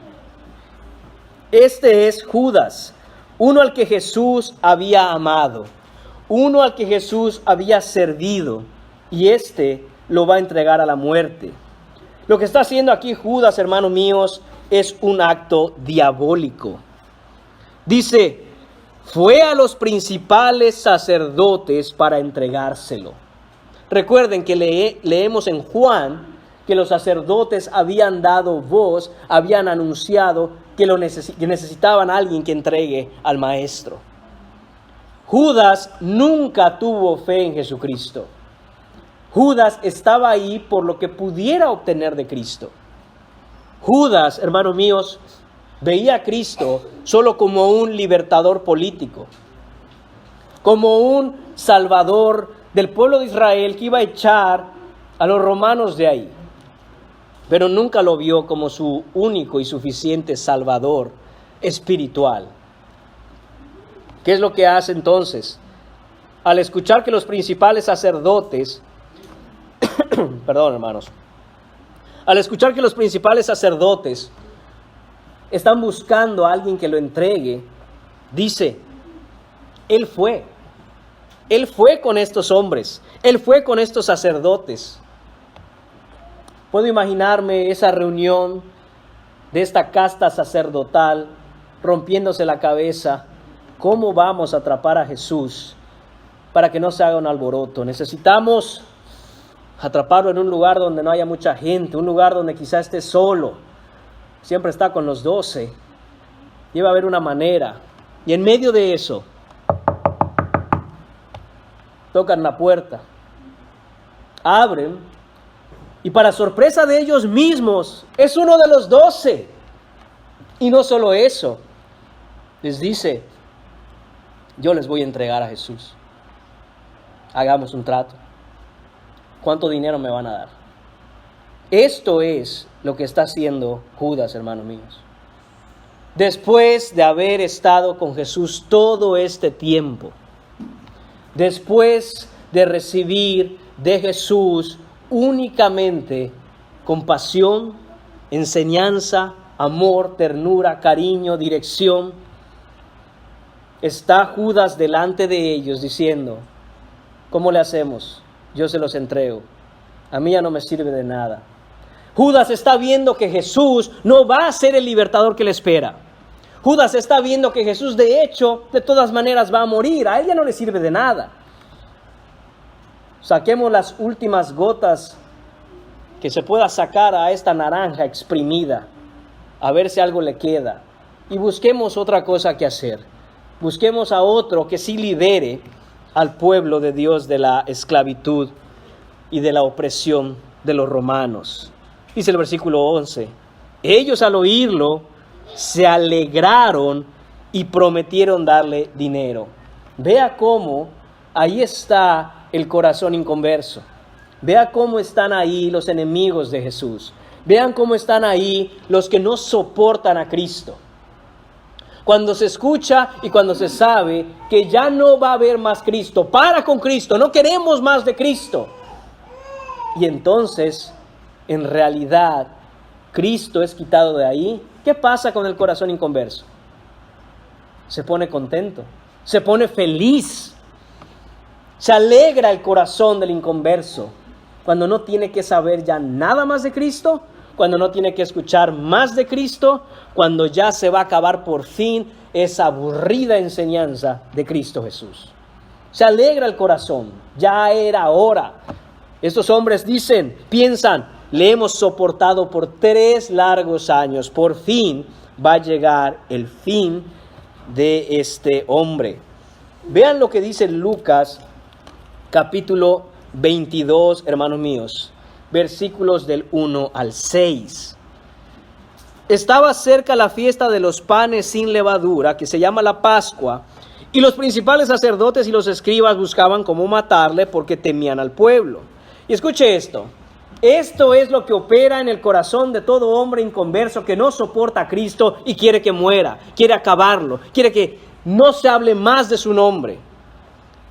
Este es Judas, uno al que Jesús había amado, uno al que Jesús había servido, y este lo va a entregar a la muerte. Lo que está haciendo aquí Judas, hermanos míos, es un acto diabólico. Dice, fue a los principales sacerdotes para entregárselo. Recuerden que leemos en Juan que los sacerdotes habían dado voz, habían anunciado que necesitaban a alguien que entregue al maestro. Judas nunca tuvo fe en Jesucristo. Judas estaba ahí por lo que pudiera obtener de Cristo. Judas, hermanos míos, veía a Cristo solo como un libertador político, como un salvador del pueblo de Israel que iba a echar a los romanos de ahí. Pero nunca lo vio como su único y suficiente salvador espiritual. ¿Qué es lo que hace entonces? Al escuchar que los principales sacerdotes, perdón, hermanos, al escuchar que los principales sacerdotes están buscando a alguien que lo entregue, dice, Él fue con estos hombres, Él fue con estos sacerdotes. Puedo imaginarme esa reunión de esta casta sacerdotal rompiéndose la cabeza. ¿Cómo vamos a atrapar a Jesús para que no se haga un alboroto? Necesitamos atraparlo en un lugar donde no haya mucha gente, un lugar donde quizá esté solo. Siempre está con los 12. Y va a haber una manera. Y en medio de eso, tocan la puerta, abren, y para sorpresa de ellos mismos, es uno de los 12. Y no solo eso, les dice, yo les voy a entregar a Jesús. Hagamos un trato. ¿Cuánto dinero me van a dar? Esto es lo que está haciendo Judas, hermanos míos. Después de haber estado con Jesús todo este tiempo, después de recibir de Jesús únicamente compasión, enseñanza, amor, ternura, cariño, dirección, está Judas delante de ellos diciendo, ¿cómo le hacemos? Yo se los entrego. A mí ya no me sirve de nada. Judas está viendo que Jesús no va a ser el libertador que le espera. Judas está viendo que Jesús, de hecho, de todas maneras va a morir. A él ya no le sirve de nada. Saquemos las últimas gotas que se pueda sacar a esta naranja exprimida, a ver si algo le queda. Y busquemos otra cosa que hacer. Busquemos a otro que sí libere al pueblo de Dios de la esclavitud y de la opresión de los romanos. Dice el versículo 11, ellos al oírlo se alegraron y prometieron darle dinero. Vea cómo ahí está el corazón inconverso. Vea cómo están ahí los enemigos de Jesús. Vean cómo están ahí los que no soportan a Cristo. Cuando se escucha y cuando se sabe que ya no va a haber más Cristo, para con Cristo, no queremos más de Cristo. Y entonces, en realidad, Cristo es quitado de ahí. ¿Qué pasa con el corazón inconverso? Se pone contento, se pone feliz, se alegra el corazón del inconverso cuando no tiene que saber ya nada más de Cristo, cuando no tiene que escuchar más de Cristo, cuando ya se va a acabar por fin esa aburrida enseñanza de Cristo Jesús. Se alegra el corazón, ya era hora. Estos hombres piensan, le hemos soportado por 3 largos años, por fin va a llegar el fin de este hombre. Vean lo que dice Lucas, capítulo 22, hermanos míos, versículos del 1 al 6. Estaba cerca la fiesta de los panes sin levadura, que se llama la Pascua, y los principales sacerdotes y los escribas buscaban cómo matarle porque temían al pueblo. Y escuche esto. Esto es lo que opera en el corazón de todo hombre inconverso que no soporta a Cristo y quiere que muera, quiere acabarlo, quiere que no se hable más de su nombre.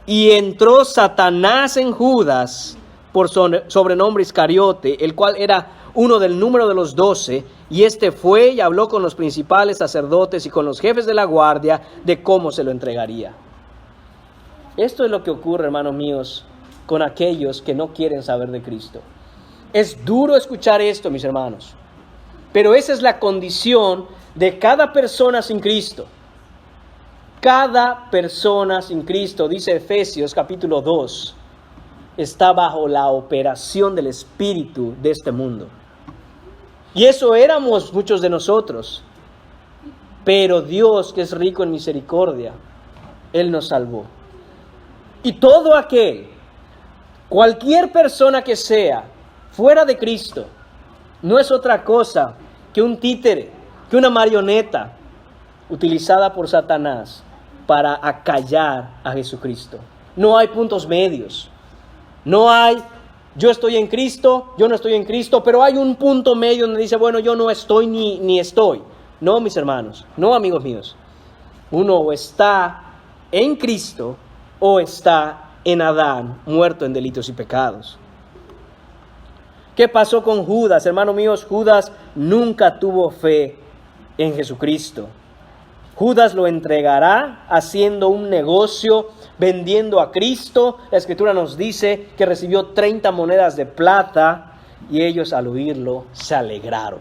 Y entró Satanás en Judas, por sobrenombre Iscariote, el cual era uno del número de los 12, y este fue y habló con los principales sacerdotes y con los jefes de la guardia de cómo se lo entregaría. Esto es lo que ocurre, hermanos míos, con aquellos que no quieren saber de Cristo. Es duro escuchar esto, mis hermanos, pero esa es la condición de cada persona sin Cristo. Cada persona sin Cristo, dice Efesios capítulo 2, está bajo la operación del espíritu de este mundo. Y eso éramos muchos de nosotros. Pero Dios, que es rico en misericordia, Él nos salvó. Y todo aquel, cualquier persona que sea fuera de Cristo, no es otra cosa que un títere, que una marioneta utilizada por Satanás para acallar a Jesucristo. No hay puntos medios. No hay, yo estoy en Cristo, yo no estoy en Cristo, pero hay un punto medio donde dice, bueno, yo no estoy ni estoy. No, mis hermanos, no, amigos míos. Uno o está en Cristo o está en Adán, muerto en delitos y pecados. ¿Qué pasó con Judas? Hermanos míos, Judas nunca tuvo fe en Jesucristo. Judas lo entregará haciendo un negocio, vendiendo a Cristo. La Escritura nos dice que recibió 30 monedas de plata y ellos al oírlo se alegraron.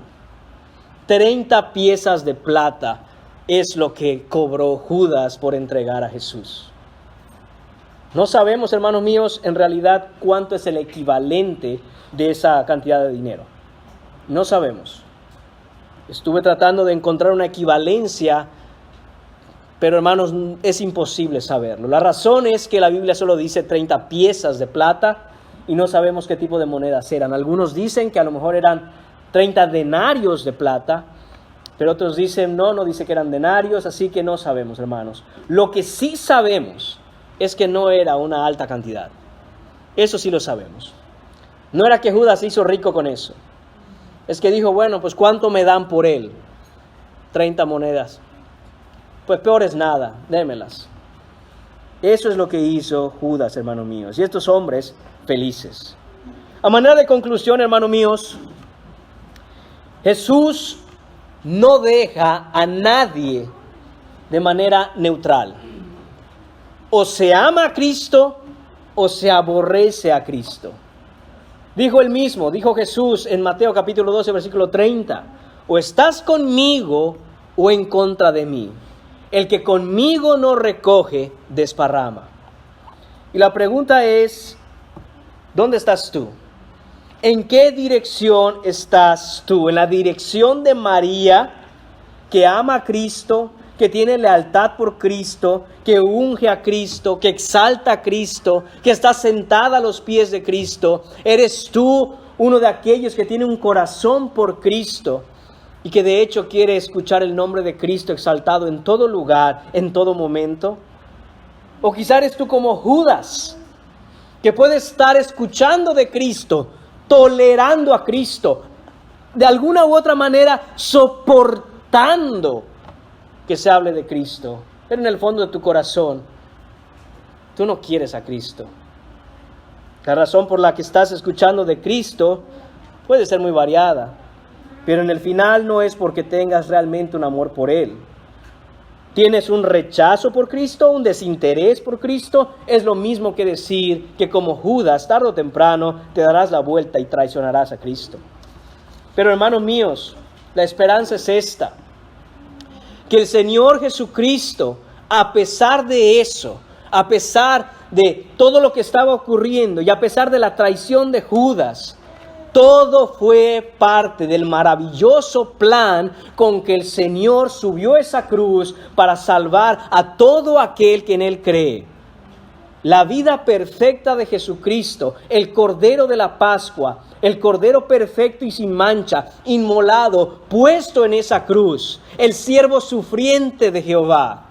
30 piezas de plata es lo que cobró Judas por entregar a Jesús. No sabemos, hermanos míos, en realidad cuánto es el equivalente de esa cantidad de dinero. No sabemos. Estuve tratando de encontrar una equivalencia, pero hermanos, es imposible saberlo. La razón es que la Biblia solo dice 30 piezas de plata y no sabemos qué tipo de monedas eran. Algunos dicen que a lo mejor eran 30 denarios de plata, pero otros dicen no dice que eran denarios, así que no sabemos, hermanos. Lo que sí sabemos es que no era una alta cantidad. Eso sí lo sabemos. No era que Judas se hizo rico con eso. Es que dijo, bueno, pues ¿cuánto me dan por él? 30 monedas. Pues peor es nada, démelas. Eso es lo que hizo Judas, hermanos míos. Y estos hombres felices. A manera de conclusión, hermanos míos, Jesús no deja a nadie de manera neutral. O se ama a Cristo o se aborrece a Cristo. Dijo él mismo, dijo Jesús en Mateo capítulo 12, versículo 30, o estás conmigo o en contra de mí. El que conmigo no recoge, desparrama. Y la pregunta es, ¿dónde estás tú? ¿En qué dirección estás tú? ¿En la dirección de María, que ama a Cristo, que tiene lealtad por Cristo, que unge a Cristo, que exalta a Cristo, que está sentada a los pies de Cristo? ¿Eres tú uno de aquellos que tiene un corazón por Cristo y que de hecho quiere escuchar el nombre de Cristo exaltado en todo lugar, en todo momento? ¿O quizá eres tú como Judas, que puede estar escuchando de Cristo, tolerando a Cristo, de alguna u otra manera soportando que se hable de Cristo, pero en el fondo de tu corazón tú no quieres a Cristo. La razón por la que estás escuchando de Cristo puede ser muy variada, pero en el final no es porque tengas realmente un amor por Él. ¿Tienes un rechazo por Cristo, un desinterés por Cristo? Es lo mismo que decir que como Judas, tarde o temprano, te darás la vuelta y traicionarás a Cristo. Pero hermanos míos, la esperanza es esta: que el Señor Jesucristo, a pesar de eso, a pesar de todo lo que estaba ocurriendo y a pesar de la traición de Judas, todo fue parte del maravilloso plan con que el Señor subió esa cruz para salvar a todo aquel que en Él cree. La vida perfecta de Jesucristo, el Cordero de la Pascua, el Cordero perfecto y sin mancha, inmolado, puesto en esa cruz, el siervo sufriente de Jehová,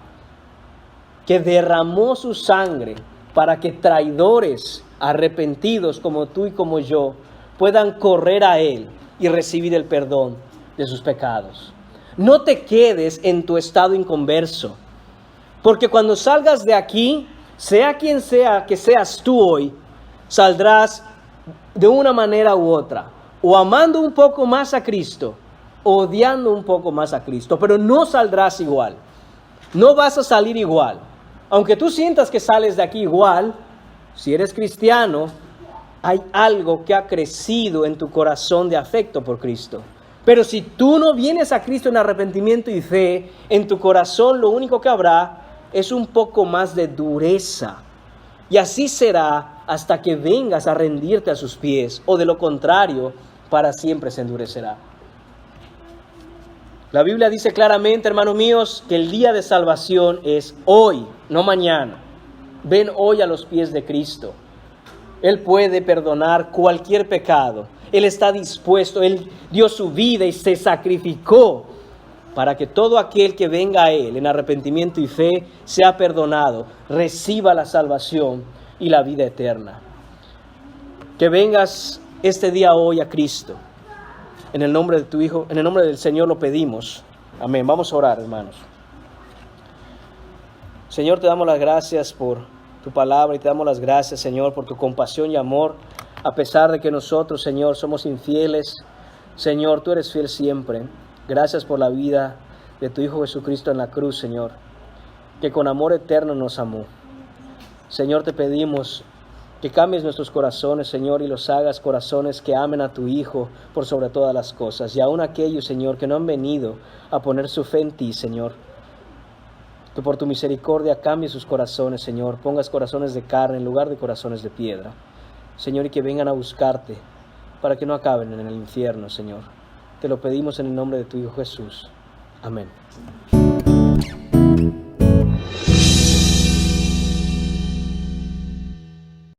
que derramó su sangre para que traidores arrepentidos como tú y como yo puedan correr a Él y recibir el perdón de sus pecados. No te quedes en tu estado inconverso, porque cuando salgas de aquí, sea quien sea que seas tú hoy, saldrás de una manera u otra, o amando un poco más a Cristo, o odiando un poco más a Cristo, pero no saldrás igual, no vas a salir igual. Aunque tú sientas que sales de aquí igual, si eres cristiano, hay algo que ha crecido en tu corazón de afecto por Cristo. Pero si tú no vienes a Cristo en arrepentimiento y fe, en tu corazón lo único que habrá es un poco más de dureza. Y así será hasta que vengas a rendirte a sus pies, o de lo contrario, para siempre se endurecerá. La Biblia dice claramente, hermanos míos, que el día de salvación es hoy, no mañana. Ven hoy a los pies de Cristo. Él puede perdonar cualquier pecado. Él está dispuesto, Él dio su vida y se sacrificó para que todo aquel que venga a Él en arrepentimiento y fe sea perdonado, reciba la salvación y la vida eterna. Que vengas este día hoy a Cristo. En el nombre de tu Hijo, en el nombre del Señor lo pedimos. Amén. Vamos a orar, hermanos. Señor, te damos las gracias por tu palabra y te damos las gracias, Señor, por tu compasión y amor. A pesar de que nosotros, Señor, somos infieles, Señor, tú eres fiel siempre. Gracias por la vida de tu Hijo Jesucristo en la cruz, Señor, que con amor eterno nos amó. Señor, te pedimos que cambies nuestros corazones, Señor, y los hagas corazones que amen a tu Hijo por sobre todas las cosas. Y aún aquellos, Señor, que no han venido a poner su fe en ti, Señor, que por tu misericordia cambies sus corazones, Señor. Pongas corazones de carne en lugar de corazones de piedra, Señor, y que vengan a buscarte para que no acaben en el infierno, Señor. Te lo pedimos en el nombre de tu Hijo Jesús. Amén.